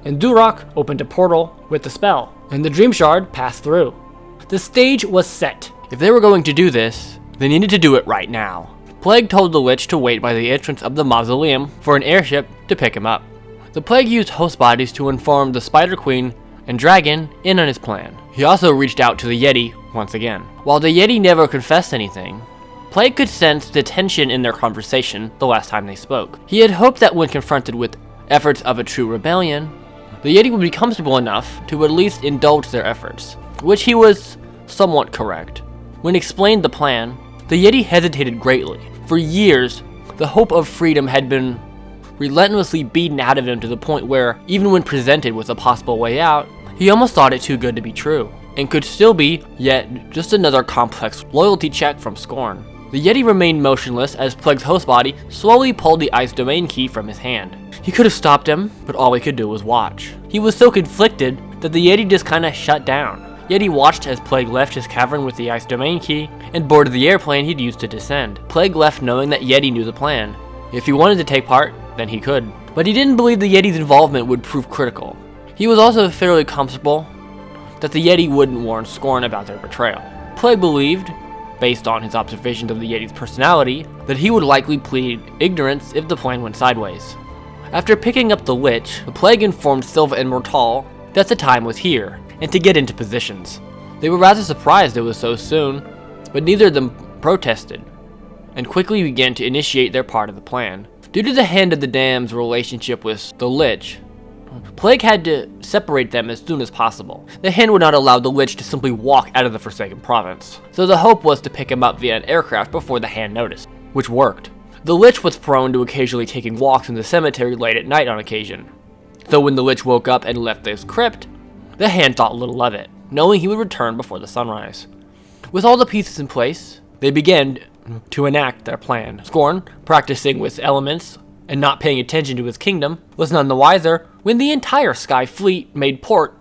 and Duroc opened a portal with the spell, and the Dream Shard passed through. The stage was set. If they were going to do this, they needed to do it right now. Plague told the Lich to wait by the entrance of the mausoleum for an airship to pick him up. The Plague used host bodies to inform the Spider Queen and Dragon in on his plan. He also reached out to the Yeti once again. While the Yeti never confessed anything, Plague could sense the tension in their conversation the last time they spoke. He had hoped that when confronted with efforts of a true rebellion, the Yeti would be comfortable enough to at least indulge their efforts, which he was somewhat correct. When explained the plan, the Yeti hesitated greatly. For years, The hope of freedom had been relentlessly beaten out of him to the point where, even when presented with a possible way out, he almost thought it too good to be true, and could still be, yet just another complex loyalty check from Scorn. The Yeti remained motionless as Plague's host body slowly pulled the ice domain key from his hand. He could have stopped him, but all he could do was watch. He was so conflicted that the Yeti just kinda shut down. Yeti watched as Plague left his cavern with the ice domain key and boarded the airplane he'd used to descend. Plague left knowing that Yeti knew the plan. If he wanted to take part, then he could. But he didn't believe the Yeti's involvement would prove critical. He was also fairly comfortable that the Yeti wouldn't warn Scorn about their betrayal. Plague believed, based on his observations of the Yeti's personality, that he would likely plead ignorance if the plan went sideways. After picking up the Lich, the Plague informed Silva and Mortal that the time was here, and to get into positions. They were rather surprised it was so soon, but neither of them protested, and quickly began to initiate their part of the plan. Due to the Hand of the Dam's relationship with the Lich, Plague had to separate them as soon as possible. The Hand would not allow the Lich to simply walk out of the Forsaken Province, so the hope was to pick him up via an aircraft before the Hand noticed, which worked. The Lich was prone to occasionally taking walks in the cemetery late at night on occasion, so when the Lich woke up and left his crypt, the Hand thought little of it, knowing he would return before the sunrise. With all the pieces in place, they began to enact their plan. Scorn, practicing with elements and not paying attention to his kingdom, was none the wiser when the entire Sky Fleet made port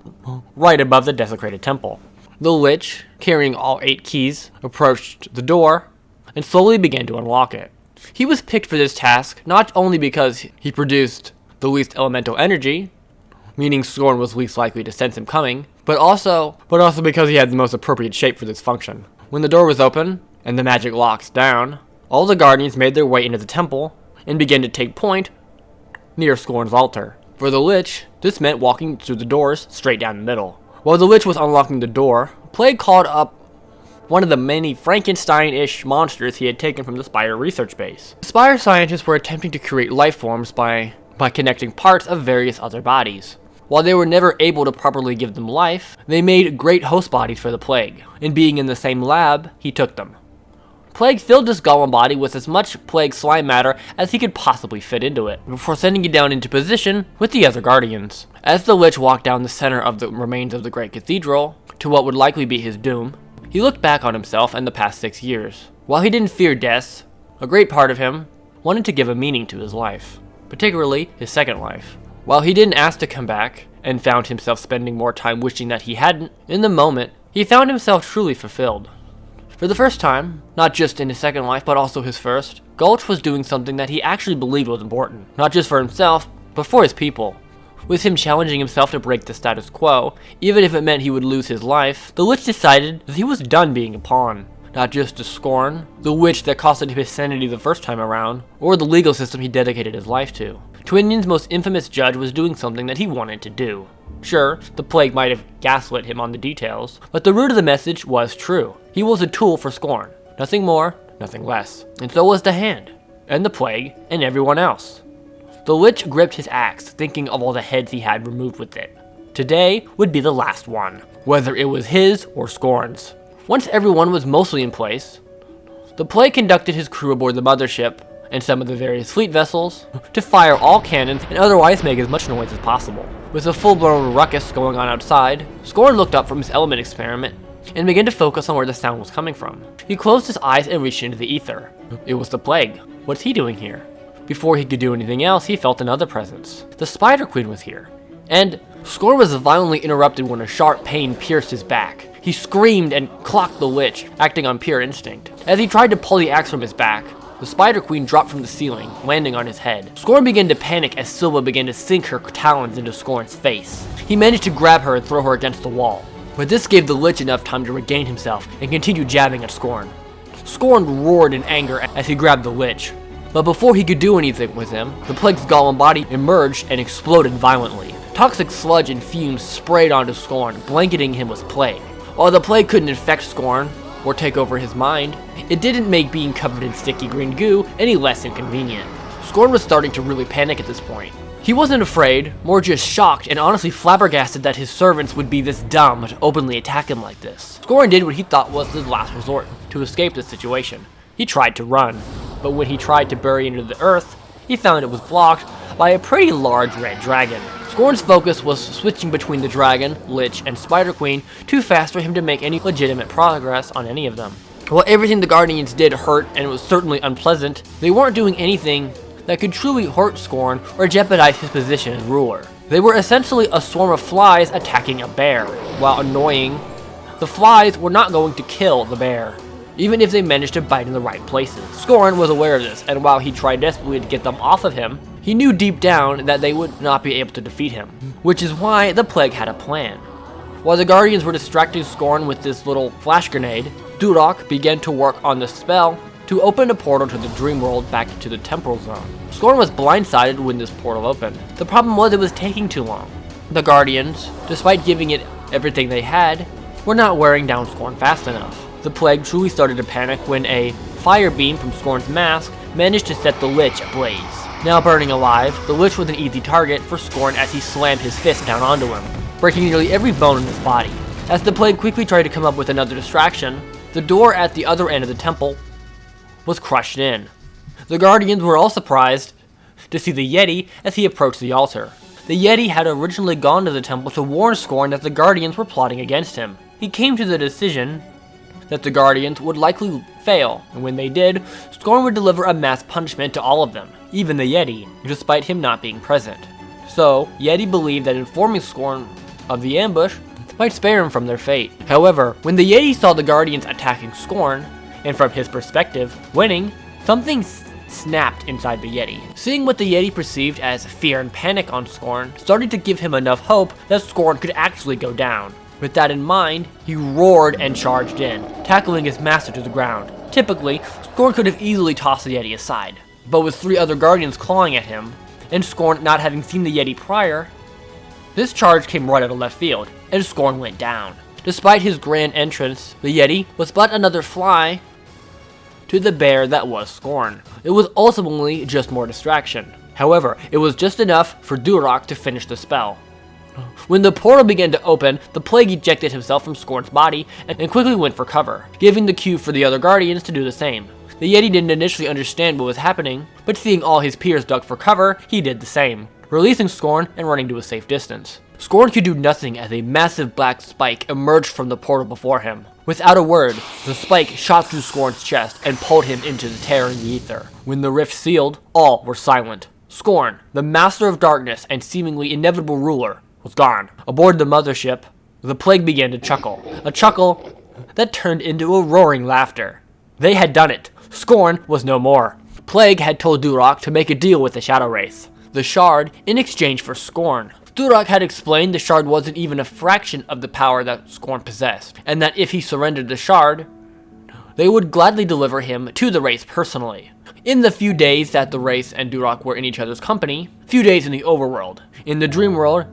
right above the desecrated temple. The Lich, carrying all 8 keys, approached the door and slowly began to unlock it. He was picked for this task not only because he produced the least elemental energy, meaning Scorn was least likely to sense him coming, but also because he had the most appropriate shape for this function. When the door was open and the magic locks down, all the guardians made their way into the temple and began to take point near Scorn's altar. For the Lich, this meant walking through the doors straight down the middle. While the Lich was unlocking the door, Plague called up one of the many Frankenstein-ish monsters he had taken from the Spire research base. The Spire scientists were attempting to create life forms by connecting parts of various other bodies. While they were never able to properly give them life, they made great host bodies for the Plague, and being in the same lab, he took them. Plague filled his golem body with as much Plague slime matter as he could possibly fit into it, before sending it down into position with the other guardians. As the Lich walked down the center of the remains of the Great Cathedral, to what would likely be his doom, he looked back on himself and the past 6 years. While he didn't fear death, a great part of him wanted to give a meaning to his life, particularly his second life. While he didn't ask to come back, and found himself spending more time wishing that he hadn't, in the moment, he found himself truly fulfilled. For the first time, not just in his second life, but also his first, Gulch was doing something that he actually believed was important, not just for himself, but for his people. With him challenging himself to break the status quo, even if it meant he would lose his life, the Lich decided that he was done being a pawn. Not just to Scorn, the witch that costed him his sanity the first time around, or the legal system he dedicated his life to. Twinion's most infamous judge was doing something that he wanted to do. Sure, the Plague might have gaslit him on the details, but the root of the message was true. He was a tool for Scorn. Nothing more, nothing less. And so was the Hand, and the Plague, and everyone else. The Lich gripped his axe, thinking of all the heads he had removed with it. Today would be the last one, whether it was his or Scorn's. Once everyone was mostly in place, the Plague conducted his crew aboard the mothership and some of the various fleet vessels to fire all cannons and otherwise make as much noise as possible. With a full-blown ruckus going on outside, Scorn looked up from his element experiment and began to focus on where the sound was coming from. He closed his eyes and reached into the ether. It was the Plague. What's he doing here? Before he could do anything else, he felt another presence. The Spider Queen was here. And Scorn was violently interrupted when a sharp pain pierced his back. He screamed and clocked the Lich, acting on pure instinct. As he tried to pull the axe from his back, the Spider Queen dropped from the ceiling, landing on his head. Scorn began to panic as Silva began to sink her talons into Scorn's face. He managed to grab her and throw her against the wall, but this gave the Lich enough time to regain himself and continue jabbing at Scorn. Scorn roared in anger as he grabbed the Lich, but before he could do anything with him, the Plague's golem body emerged and exploded violently. Toxic sludge and fumes sprayed onto Scorn, blanketing him with Plague. While the Plague couldn't infect Scorn or take over his mind, it didn't make being covered in sticky green goo any less inconvenient. Scorn was starting to really panic at this point. He wasn't afraid, more just shocked and honestly flabbergasted that his servants would be this dumb to openly attack him like this. Scorn did what he thought was his last resort to escape the situation. He tried to run. but when he tried to bury into the earth, he found it was blocked by a pretty large red dragon. Scorn's focus was switching between the dragon, Lich, and Spider Queen too fast for him to make any legitimate progress on any of them. While everything the Guardians did hurt and it was certainly unpleasant, they weren't doing anything that could truly hurt Scorn or jeopardize his position as ruler. They were essentially a swarm of flies attacking a bear. While annoying, the flies were not going to kill the bear, even if they managed to bite in the right places. Scorn was aware of this, and while he tried desperately to get them off of him, he knew deep down that they would not be able to defeat him, which is why the Plague had a plan. While the Guardians were distracting Scorn with this little flash grenade, Duroc began to work on the spell to open a portal to the dream world back to the temporal zone. Scorn was blindsided when this portal opened. The problem was it was taking too long. The Guardians, despite giving it everything they had, were not wearing down Scorn fast enough. The Plague truly started to panic when a fire beam from Scorn's mask managed to set the Lich ablaze. Now burning alive, the Lich was an easy target for Scorn as he slammed his fist down onto him, breaking nearly every bone in his body. As the Plague quickly tried to come up with another distraction, the door at the other end of the temple was crushed in. The Guardians were all surprised to see the Yeti as he approached the altar. The Yeti had originally gone to the temple to warn Scorn that the Guardians were plotting against him. He came to the decision that the Guardians would likely fail, and when they did, Scorn would deliver a mass punishment to all of them, even the Yeti, despite him not being present. So, Yeti believed that informing Scorn of the ambush might spare him from their fate. However, when the Yeti saw the Guardians attacking Scorn, and from his perspective, winning, something snapped inside the Yeti. Seeing what the Yeti perceived as fear and panic on Scorn started to give him enough hope that Scorn could actually go down. With that in mind, he roared and charged in, tackling his master to the ground. Typically, Scorn could have easily tossed the Yeti aside, but with 3 other Guardians clawing at him, and Scorn not having seen the Yeti prior, this charge came right out of left field, and Scorn went down. Despite his grand entrance, the Yeti was but another fly to the bear that was Scorn. It was ultimately just more distraction. However, it was just enough for Duroc to finish the spell. When the portal began to open, the Plague ejected himself from Scorn's body and quickly went for cover, giving the cue for the other Guardians to do the same. The Yeti didn't initially understand what was happening, but seeing all his peers duck for cover, he did the same, releasing Scorn and running to a safe distance. Scorn could do nothing as a massive black spike emerged from the portal before him. Without a word, the spike shot through Scorn's chest and pulled him into the tearing ether. When the rift sealed, all were silent. Scorn, the master of darkness and seemingly inevitable ruler, was gone. Aboard the mothership, the Plague began to chuckle. A chuckle that turned into a roaring laughter. They had done it. Scorn was no more. Plague had told Duroc to make a deal with the Shadow Wraith, the Shard, in exchange for Scorn. Duroc had explained the Shard wasn't even a fraction of the power that Scorn possessed, and that if he surrendered the Shard, they would gladly deliver him to the Wraith personally. In the few days that the Wraith and Duroc were in each other's company, few days in the overworld, in the dream world,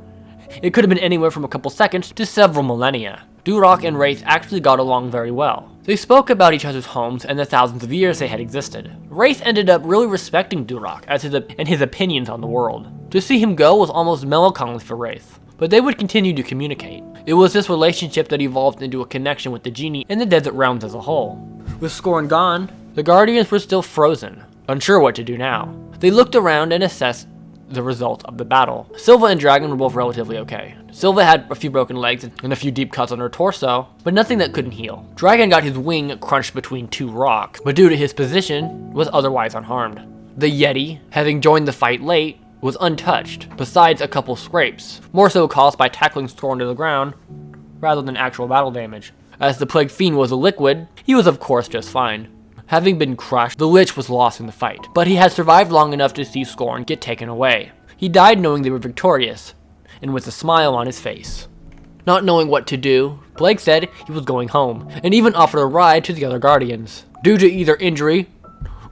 it could have been anywhere from a couple seconds to several millennia. Duroc and Wraith actually got along very well. They spoke about each other's homes and the thousands of years they had existed. Wraith ended up really respecting Duroc and his opinions on the world. To see him go was almost melancholy for Wraith, but they would continue to communicate. It was this relationship that evolved into a connection with the Genie and the Desert Realms as a whole. With Scorn gone, the Guardians were still frozen, unsure what to do now. They looked around and assessed the result of the battle. Silva and Dragon were both relatively okay. Silva had a few broken legs and a few deep cuts on her torso, but nothing that couldn't heal. Dragon got his wing crunched between 2 rocks, but due to his position, was otherwise unharmed. The Yeti, having joined the fight late, was untouched, besides a couple scrapes, more so caused by tackling Scorn to the ground, rather than actual battle damage. As the Plague Fiend was a liquid, he was of course just fine. Having been crushed, the Lich was lost in the fight, but he had survived long enough to see Scorn get taken away. He died knowing they were victorious, and with a smile on his face. Not knowing what to do, Plague said he was going home, and even offered a ride to the other Guardians. Due to either injury,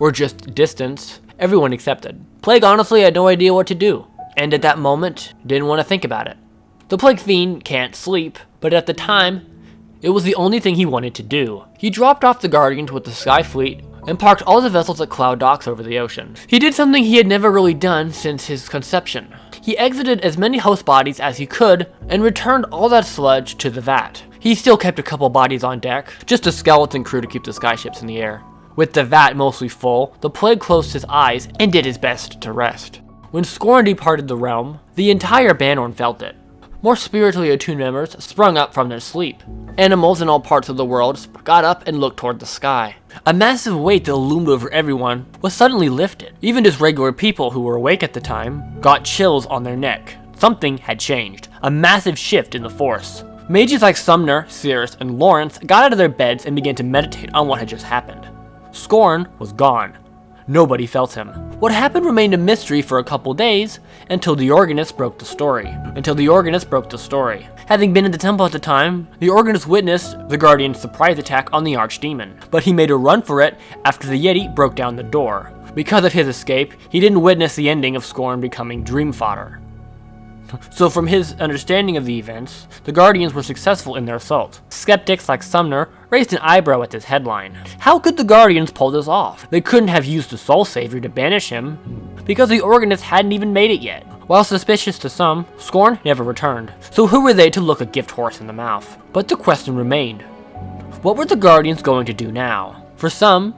or just distance, everyone accepted. Plague honestly had no idea what to do, and at that moment, didn't want to think about it. The Plague Fiend can't sleep, but at the time, it was the only thing he wanted to do. He dropped off the Guardians with the Sky Fleet and parked all the vessels at Cloud Docks over the ocean. He did something he had never really done since his conception. He exited as many host bodies as he could and returned all that sludge to the vat. He still kept a couple bodies on deck, just a skeleton crew to keep the skyships in the air. With the vat mostly full, the plague closed his eyes and did his best to rest. When Scorn departed the realm, the entire Bannerlord felt it. More spiritually attuned members sprung up from their sleep. Animals in all parts of the world got up and looked toward the sky. A massive weight that loomed over everyone was suddenly lifted. Even just regular people who were awake at the time got chills on their neck. Something had changed. A massive shift in the force. Mages like Sumner, Cirrus, and Lawrence got out of their beds and began to meditate on what had just happened. Scorn was gone. Nobody felt him. What happened remained a mystery for a couple days, until the organist broke the story. Having been in the temple at the time, the organist witnessed the Guardian's surprise attack on the Archdemon, but he made a run for it after the Yeti broke down the door. Because of his escape, he didn't witness the ending of Scorn becoming dream fodder. So from his understanding of the events, the Guardians were successful in their assault. Skeptics like Sumner raised an eyebrow at this headline. How could the Guardians pull this off? They couldn't have used the Soul Savior to banish him, because the Organist hadn't even made it yet. While suspicious to some, Scorn never returned. So who were they to look a gift horse in the mouth? But the question remained. What were the Guardians going to do now? For some,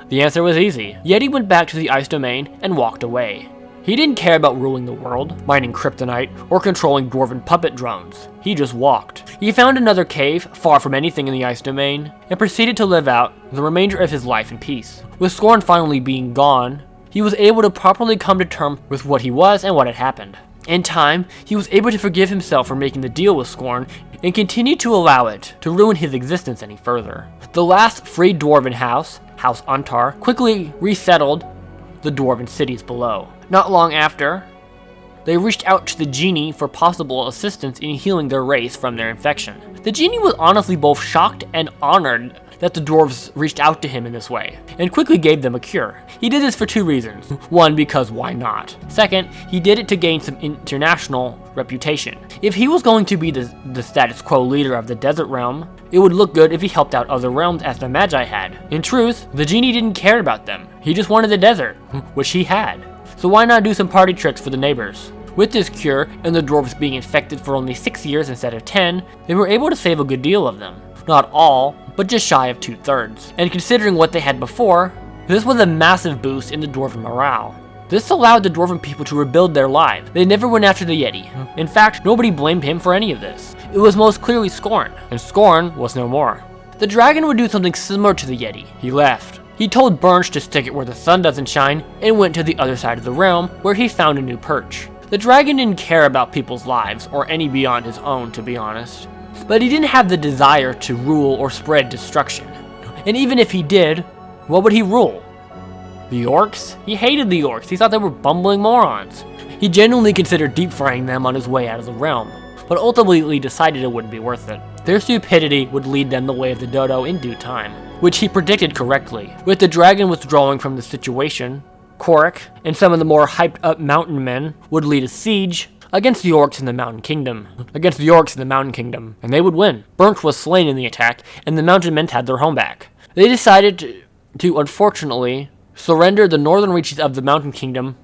the answer was easy. Yeti went back to the ice domain and walked away. He didn't care about ruling the world, mining kryptonite, or controlling dwarven puppet drones. He just walked. He found another cave, far from anything in the ice domain, and proceeded to live out the remainder of his life in peace. With Scorn finally being gone, he was able to properly come to terms with what he was and what had happened. In time, he was able to forgive himself for making the deal with Scorn, and continued to allow it to ruin his existence any further. The last free dwarven house, House Untar, quickly resettled the dwarven cities below. Not long after, they reached out to the Genie for possible assistance in healing their race from their infection. The Genie was honestly both shocked and honored that the dwarves reached out to him in this way, and quickly gave them a cure. He did this for two reasons. One, because why not? Second, he did it to gain some international reputation. If he was going to be the status quo leader of the desert realm, it would look good if he helped out other realms as the Magi had. In truth, the Genie didn't care about them. He just wanted the desert, which he had. So why not do some party tricks for the neighbors? With this cure, and the dwarves being infected for only 6 years instead of 10, they were able to save a good deal of them. Not all, but just shy of 2/3. And considering what they had before, this was a massive boost in the dwarven morale. This allowed the dwarven people to rebuild their lives. They never went after the Yeti. In fact, nobody blamed him for any of this. It was most clearly Scorn, and Scorn was no more. The dragon would do something similar to the Yeti. He left. He told Burnch to stick it where the sun doesn't shine, and went to the other side of the realm, where he found a new perch. The dragon didn't care about people's lives, or any beyond his own, to be honest. But he didn't have the desire to rule or spread destruction. And even if he did, what would he rule? The orcs? He hated the orcs. He thought they were bumbling morons. He genuinely considered deep frying them on his way out of the realm, but ultimately decided it wouldn't be worth it. Their stupidity would lead them the way of the dodo in due time, which he predicted correctly. With the dragon withdrawing from the situation, Korik and some of the more hyped up mountain men would lead a siege against the orcs in the Mountain Kingdom. And they would win. Burnch was slain in the attack, and the mountain men had their home back. They decided to unfortunately surrender the northern reaches of the Mountain Kingdom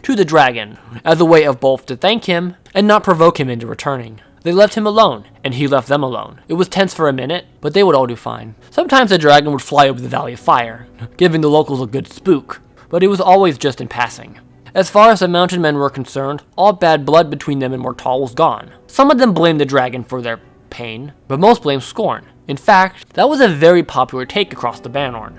to the dragon, as a way of both to thank him and not provoke him into returning. They left him alone, and he left them alone. It was tense for a minute, but they would all do fine. Sometimes the dragon would fly over the Valley of Fire, giving the locals a good spook, but it was always just in passing. As far as the mountain men were concerned, all bad blood between them and Mortal was gone. Some of them blamed the dragon for their pain, but most blamed Scorn. In fact, that was a very popular take across the Bannerlord.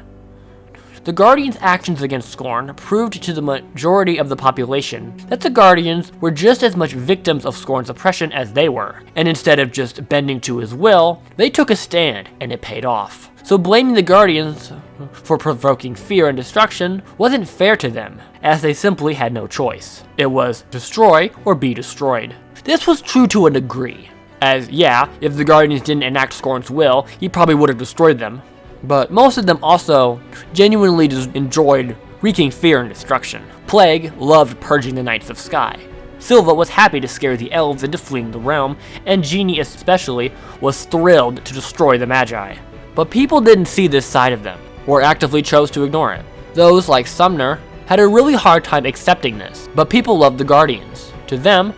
The Guardians' actions against Scorn proved to the majority of the population that the Guardians were just as much victims of Scorn's oppression as they were, and instead of just bending to his will, they took a stand, and it paid off. So blaming the Guardians for provoking fear and destruction wasn't fair to them, as they simply had no choice. It was destroy or be destroyed. This was true to a degree, as yeah, if the Guardians didn't enact Scorn's will, he probably would have destroyed them. But most of them also genuinely enjoyed wreaking fear and destruction. Plague loved purging the Knights of Sky. Silva was happy to scare the elves into fleeing the realm, and Genie especially was thrilled to destroy the Magi. But people didn't see this side of them, or actively chose to ignore it. Those, like Sumner, had a really hard time accepting this, but people loved the Guardians. To them,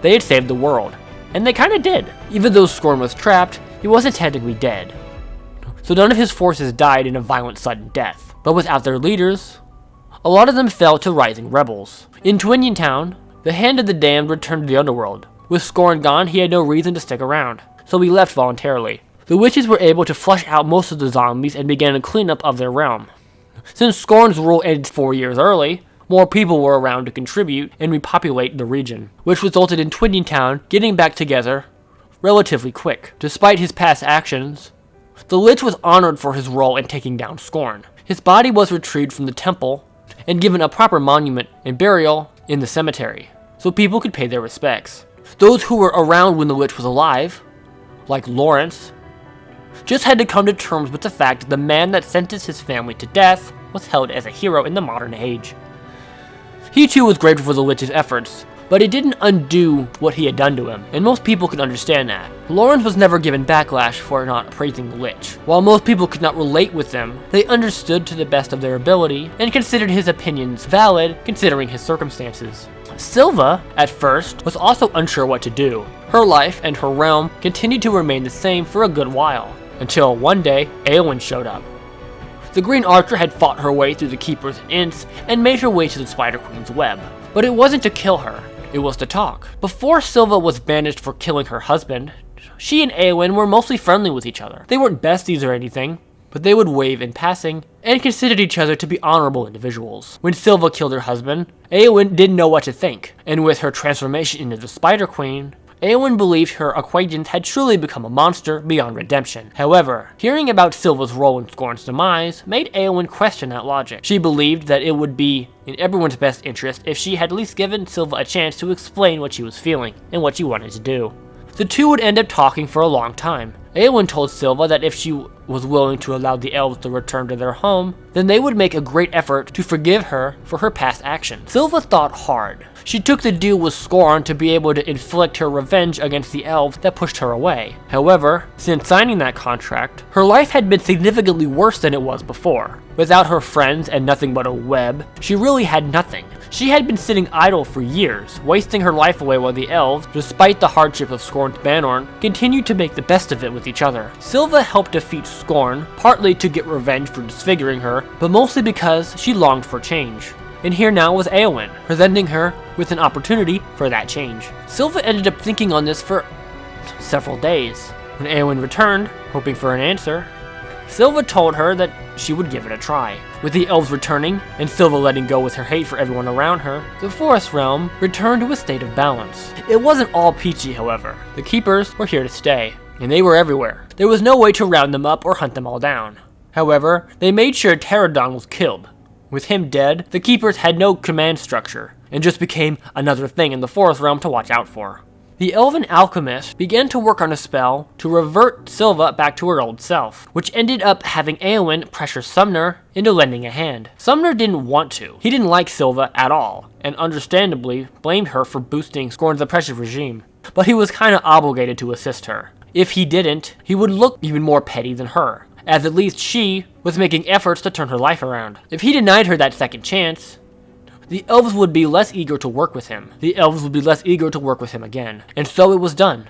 they had saved the world, and they kinda did. Even though Scorn was trapped, he wasn't technically dead. so none of his forces died in a violent sudden death. But without their leaders, a lot of them fell to rising rebels. In Twinian Town, the Hand of the Damned returned to the underworld. With Scorn gone, he had no reason to stick around, so he left voluntarily. The witches were able to flush out most of the zombies and began a cleanup of their realm. Since Scorn's rule ended 4 years early, more people were around to contribute and repopulate the region, which resulted in Twinian Town getting back together relatively quick. Despite his past actions, the Lich was honored for his role in taking down Scorn. His body was retrieved from the temple and given a proper monument and burial in the cemetery, so people could pay their respects. Those who were around when the Lich was alive, like Lawrence, just had to come to terms with the fact that the man that sentenced his family to death was held as a hero in the modern age. He too was grateful for the Lich's efforts, but it didn't undo what he had done to him, and most people could understand that. Lawrence was never given backlash for not praising the Lich. While most people could not relate with them, they understood to the best of their ability, and considered his opinions valid considering his circumstances. Silva, at first, was also unsure what to do. Her life and her realm continued to remain the same for a good while, until one day, Eowyn showed up. The Green Archer had fought her way through the Keepers and Ints, and made her way to the Spider Queen's web. But it wasn't to kill her, it was to talk. Before Silva was banished for killing her husband, she and Eowyn were mostly friendly with each other. They weren't besties or anything, but they would wave in passing, and considered each other to be honorable individuals. When Silva killed her husband, Eowyn didn't know what to think, and with her transformation into the Spider Queen, Eowyn believed her acquaintance had truly become a monster beyond redemption. However, hearing about Silva's role in Scorn's demise made Eowyn question that logic. She believed that it would be in everyone's best interest if she had at least given Silva a chance to explain what she was feeling and what she wanted to do. The two would end up talking for a long time. Eowyn told Silva that if she was willing to allow the elves to return to their home, then they would make a great effort to forgive her for her past actions. Silva thought hard. She took the deal with Scorn to be able to inflict her revenge against the elves that pushed her away. However, since signing that contract, her life had been significantly worse than it was before. Without her friends and nothing but a web, she really had nothing. She had been sitting idle for years, wasting her life away while the elves, despite the hardship of Scorn's Banorn, continued to make the best of it with each other. Silva helped defeat Scorn, partly to get revenge for disfiguring her, but mostly because she longed for change. And here now was Eowyn, presenting her with an opportunity for that change. Silva ended up thinking on this for several days. When Eowyn returned, hoping for an answer, Silva told her that she would give it a try. With the elves returning, and Silva letting go with her hate for everyone around her, the forest realm returned to a state of balance. It wasn't all peachy, however. The Keepers were here to stay, and they were everywhere. There was no way to round them up or hunt them all down. However, they made sure Pterodon was killed. With him dead, the Keepers had no command structure, and just became another thing in the forest realm to watch out for. The elven alchemist began to work on a spell to revert Silva back to her old self, which ended up having Eowyn pressure Sumner into lending a hand. Sumner didn't want to. He didn't like Silva at all, and understandably blamed her for boosting Scorn's oppressive regime. But he was kinda obligated to assist her. If he didn't, he would look even more petty than her, as at least she was making efforts to turn her life around. If he denied her that second chance, the elves would be less eager to work with him. The elves would be less eager to work with him again. And so it was done.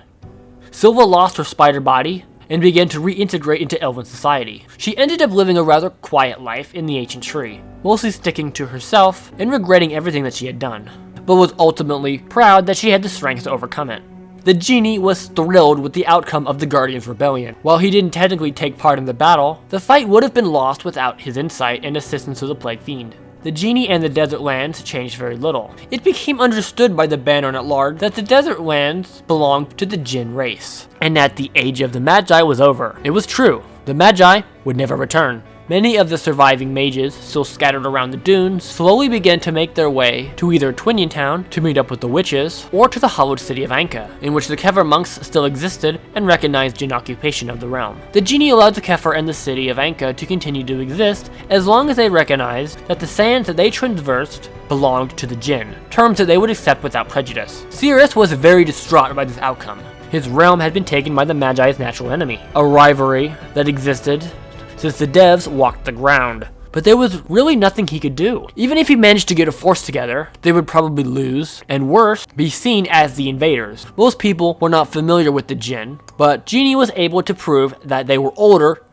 Silva lost her spider body and began to reintegrate into elven society. She ended up living a rather quiet life in the ancient tree, mostly sticking to herself and regretting everything that she had done, but was ultimately proud that she had the strength to overcome it. The Genie was thrilled with the outcome of the Guardians' rebellion. While he didn't technically take part in the battle, the fight would have been lost without his insight and assistance of the Plague Fiend. The Genie and the Desert Lands changed very little. It became understood by the Banorn at large that the Desert Lands belonged to the Jinn race, and that the Age of the Magi was over. It was true. The Magi would never return. Many of the surviving mages, still scattered around the dunes, slowly began to make their way to either Twinian Town to meet up with the witches, or to the hallowed city of Anka, in which the Kefir monks still existed and recognized Jinn occupation of the realm. The Genie allowed the Kefir and the city of Anka to continue to exist as long as they recognized that the sands that they traversed belonged to the Jinn, terms that they would accept without prejudice. Cirrus was very distraught by this outcome. His realm had been taken by the Magi's natural enemy, a rivalry that existed since the devs walked the ground. But there was really nothing he could do. Even if he managed to get a force together, they would probably lose, and worse, be seen as the invaders. Most people were not familiar with the Jinn, but Genie was able to prove that they were older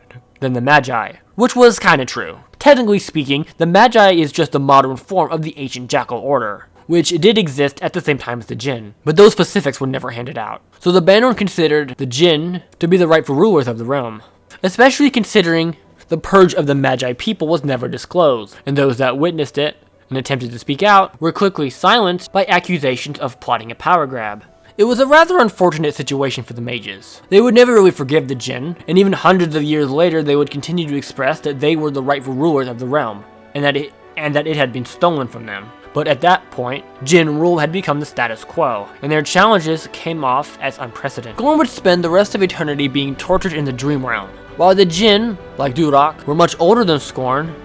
than the Magi, which was kinda true. Technically speaking, the Magi is just the modern form of the ancient Jackal Order, which did exist at the same time as the Jinn, but those specifics were never handed out. So the Bannerlord considered the Jinn to be the rightful rulers of the realm, especially considering the purge of the Magi people was never disclosed, and those that witnessed it and attempted to speak out were quickly silenced by accusations of plotting a power grab. It was a rather unfortunate situation for the mages. They would never really forgive the Jinn, and even hundreds of years later they would continue to express that they were the rightful rulers of the realm, and that it had been stolen from them. But at that point, Jinn rule had become the status quo, and their challenges came off as unprecedented. Scorn would spend the rest of eternity being tortured in the Dream Realm, while the Jinn, like Durak, were much older than Scorn,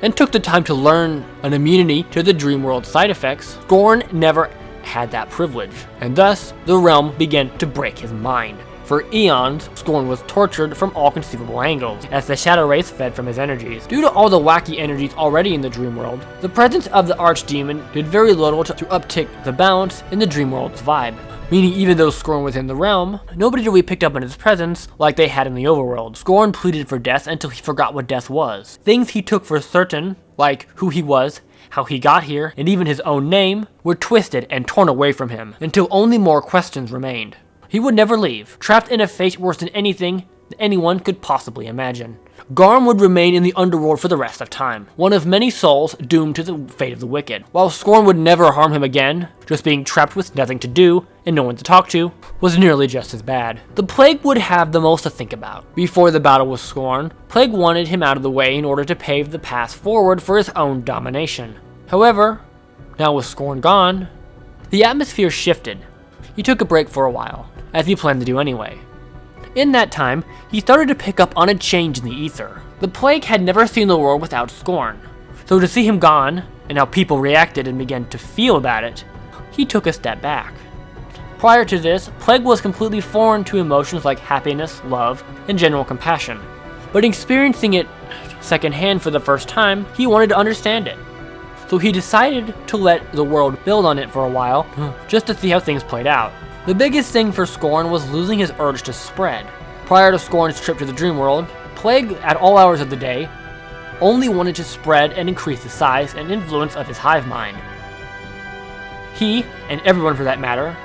and took the time to learn an immunity to the Dream World side effects. Scorn never had that privilege, and thus the realm began to break his mind. For eons, Scorn was tortured from all conceivable angles, as the shadow rays fed from his energies. Due to all the wacky energies already in the dream world, the presence of the archdemon did very little to uptick the balance in the dream world's vibe. Meaning even though Scorn was in the realm, nobody really picked up on his presence like they had in the overworld. Scorn pleaded for death until he forgot what death was. Things he took for certain, like who he was, how he got here, and even his own name, were twisted and torn away from him, until only more questions remained. He would never leave, trapped in a fate worse than anything that anyone could possibly imagine. Garm would remain in the underworld for the rest of time, one of many souls doomed to the fate of the wicked. While Scorn would never harm him again, just being trapped with nothing to do and no one to talk to was nearly just as bad. The Plague would have the most to think about. Before the battle with Scorn, Plague wanted him out of the way in order to pave the path forward for his own domination. However, now with Scorn gone, the atmosphere shifted. He took a break for a while, as he planned to do anyway. In that time, he started to pick up on a change in the ether. The Plague had never seen the world without Scorn, so to see him gone, and how people reacted and began to feel about it, he took a step back. Prior to this, Plague was completely foreign to emotions like happiness, love, and general compassion. But experiencing it secondhand for the first time, he wanted to understand it. So he decided to let the world build on it for a while, just to see how things played out. The biggest thing for Scorn was losing his urge to spread. Prior to Scorn's trip to the dream world, Plague, at all hours of the day, only wanted to spread and increase the size and influence of his hive mind. He, and everyone for that matter,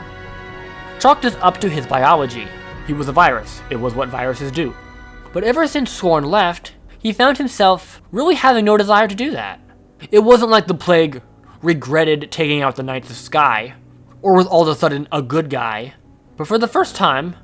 chalked this up to his biology. He was a virus. It was what viruses do. But ever since Scorn left, he found himself really having no desire to do that. It wasn't like the Plague regretted taking out the Knights of Sky, or was all of a sudden a good guy, but for the first time,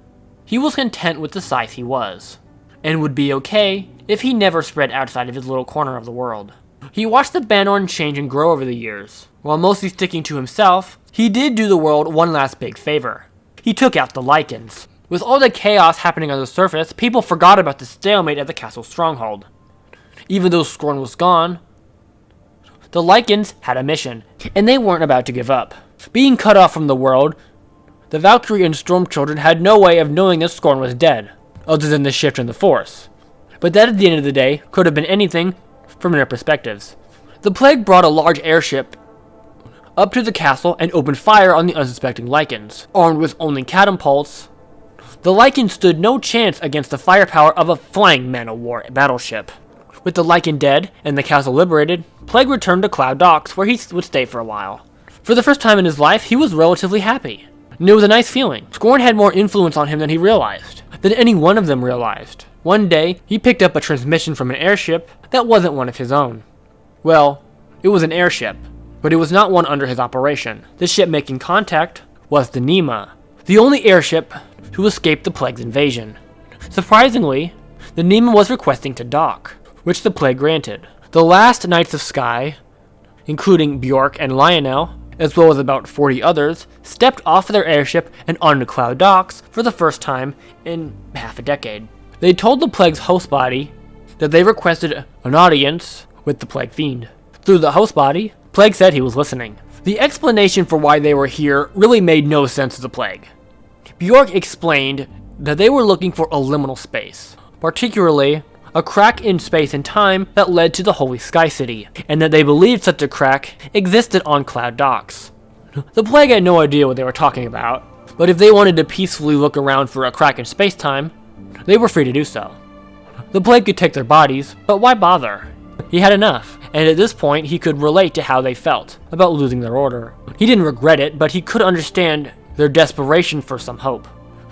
he was content with the size he was, and would be okay if he never spread outside of his little corner of the world. He watched the Bannerlord change and grow over the years. While mostly sticking to himself, he did do the world one last big favor. He took out the Lycans. With all the chaos happening on the surface, people forgot about the stalemate at the castle stronghold. Even though Scorn was gone, the Lycans had a mission, and they weren't about to give up. Being cut off from the world, the Valkyrie and Storm Children had no way of knowing that Scorn was dead, other than the shift in the Force. But that at the end of the day could have been anything from their perspectives. The Plague brought a large airship up to the castle and opened fire on the unsuspecting Lycans. Armed with only catapults, the Lycans stood no chance against the firepower of a flying man-of-war battleship. With the Lycan dead and the castle liberated, Plague returned to Cloud Docks, where he would stay for a while. For the first time in his life, he was relatively happy, and it was a nice feeling. Scorn had more influence on him than he realized, than any one of them realized. One day, he picked up a transmission from an airship that wasn't one of his own. Well, it was an airship, but it was not one under his operation. The ship making contact was the Nema, the only airship to escape the Plague's invasion. Surprisingly, the Nema was requesting to dock, which the Plague granted. The last Knights of Sky, including Bjork and Lionel, as well as about 40 others, stepped off their airship and onto Cloud Docks for the first time in half a decade. They told the Plague's host body that they requested an audience with the Plague Fiend. Through the host body, Plague said he was listening. The explanation for why they were here really made no sense to the Plague. Bjork explained that they were looking for a liminal space, particularly a crack in space and time that led to the Holy Sky City, and that they believed such a crack existed on Cloud Docks. The Plague had no idea what they were talking about, but if they wanted to peacefully look around for a crack in space-time, they were free to do so. The plague could take their bodies, but why bother? He had enough, and at this point he could relate to how they felt about losing their order. He didn't regret it, but he could understand their desperation for some hope.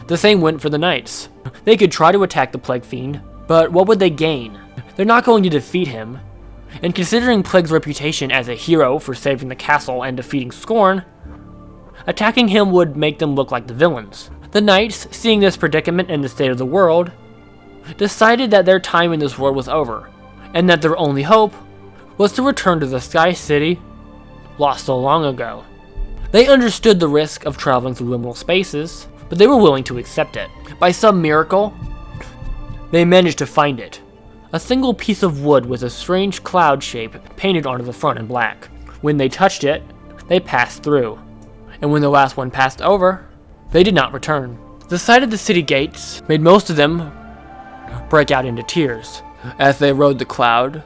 The same went for the knights. They could try to attack the Plague Fiend, but what would they gain? They're not going to defeat him. And considering Plague's reputation as a hero for saving the castle and defeating Scorn, attacking him would make them look like the villains. The knights, seeing this predicament and the state of the world, decided that their time in this world was over, and that their only hope was to return to the Sky City lost so long ago. They understood the risk of traveling through liminal spaces, but they were willing to accept it. By some miracle, they managed to find it. A single piece of wood with a strange cloud shape painted onto the front in black. When they touched it, they passed through. And when the last one passed over, they did not return. The sight of the city gates made most of them break out into tears. As they rode the cloud,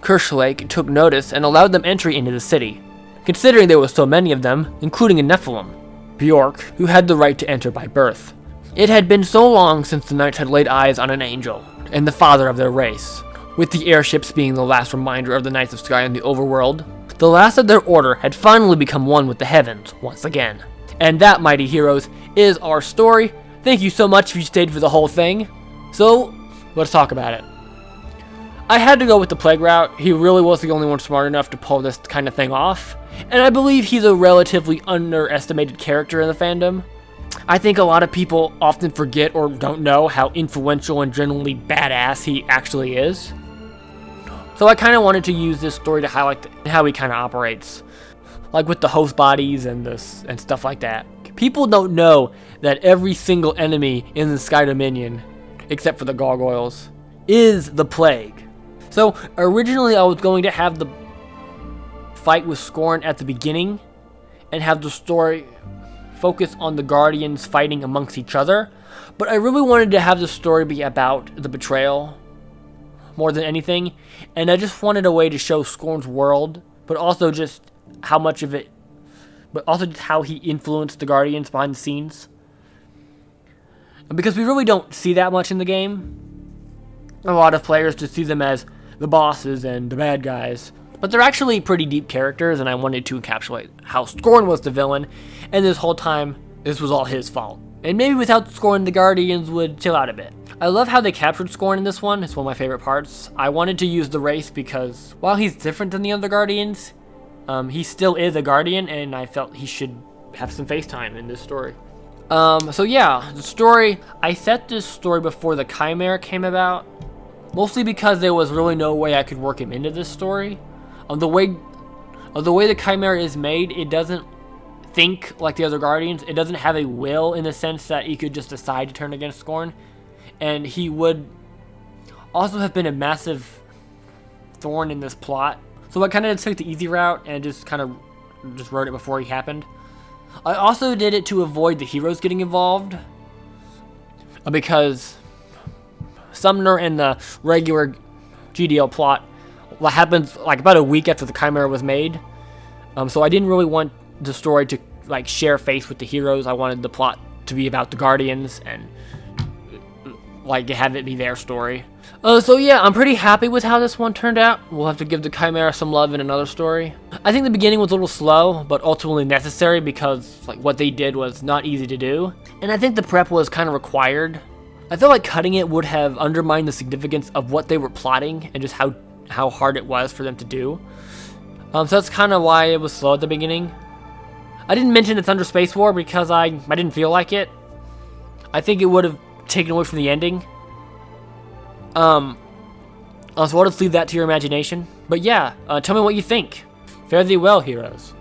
Kershlake took notice and allowed them entry into the city, considering there were so many of them, including a Nephilim, Bjork, who had the right to enter by birth. It had been so long since the knights had laid eyes on an angel, and the father of their race. With the airships being the last reminder of the Knights of Sky in the overworld, the last of their order had finally become one with the heavens once again. And that, mighty heroes, is our story. Thank you so much if you stayed for the whole thing. So, let's talk about it. I had to go with the Plague route. He really was the only one smart enough to pull this kind of thing off, and I believe he's a relatively underestimated character in the fandom. I think a lot of people often forget or don't know how influential and generally badass he actually is. So I kind of wanted to use this story to highlight how he kind of operates, like with the host bodies and stuff like that. People don't know that every single enemy in the Sky Dominion, except for the gargoyles, is the Plague. So originally I was going to have the fight with Scorn at the beginning and have the story focus on the Guardians fighting amongst each other, but I really wanted to have the story be about the betrayal more than anything, and I just wanted a way to show Scorn's world, but also just how much of it, but also just how he influenced the Guardians behind the scenes. Because we really don't see that much in the game. A lot of players just see them as the bosses and the bad guys, but they're actually pretty deep characters, and I wanted to encapsulate how Scorn was the villain, and this whole time, this was all his fault. And maybe without Scorn, the Guardians would chill out a bit. I love how they captured Scorn in this one. It's one of my favorite parts. I wanted to use the race because while he's different than the other Guardians, he still is a Guardian, and I felt he should have some face time in this story. So yeah, the story, I set this story before the Chimera came about, mostly because there was really no way I could work him into this story. The way the Chimera is made, it doesn't think like the other Guardians. It doesn't have a will in the sense that he could just decide to turn against Scorn. And he would also have been a massive thorn in this plot. So I kind of took the easy route and just wrote it before he happened. I also did it to avoid the heroes getting involved, because Sumner and the regular GDL plot happens like about a week after the Chimera was made. So I didn't really want the story to like share face with the heroes. I wanted the plot to be about the Guardians and like have it be their story. So yeah, I'm pretty happy with how this one turned out. We'll have to give the Chimera some love in another story. I think the beginning was a little slow, but ultimately necessary because like what they did was not easy to do. And I think the prep was kind of required. I feel like cutting it would have undermined the significance of what they were plotting and just how hard it was for them to do. So that's kind of why it was slow at the beginning. I didn't mention it's under Space War because I didn't feel like it. I think it would have taken away from the ending. So I'll just leave that to your imagination. But yeah, tell me what you think. Fare thee well, heroes.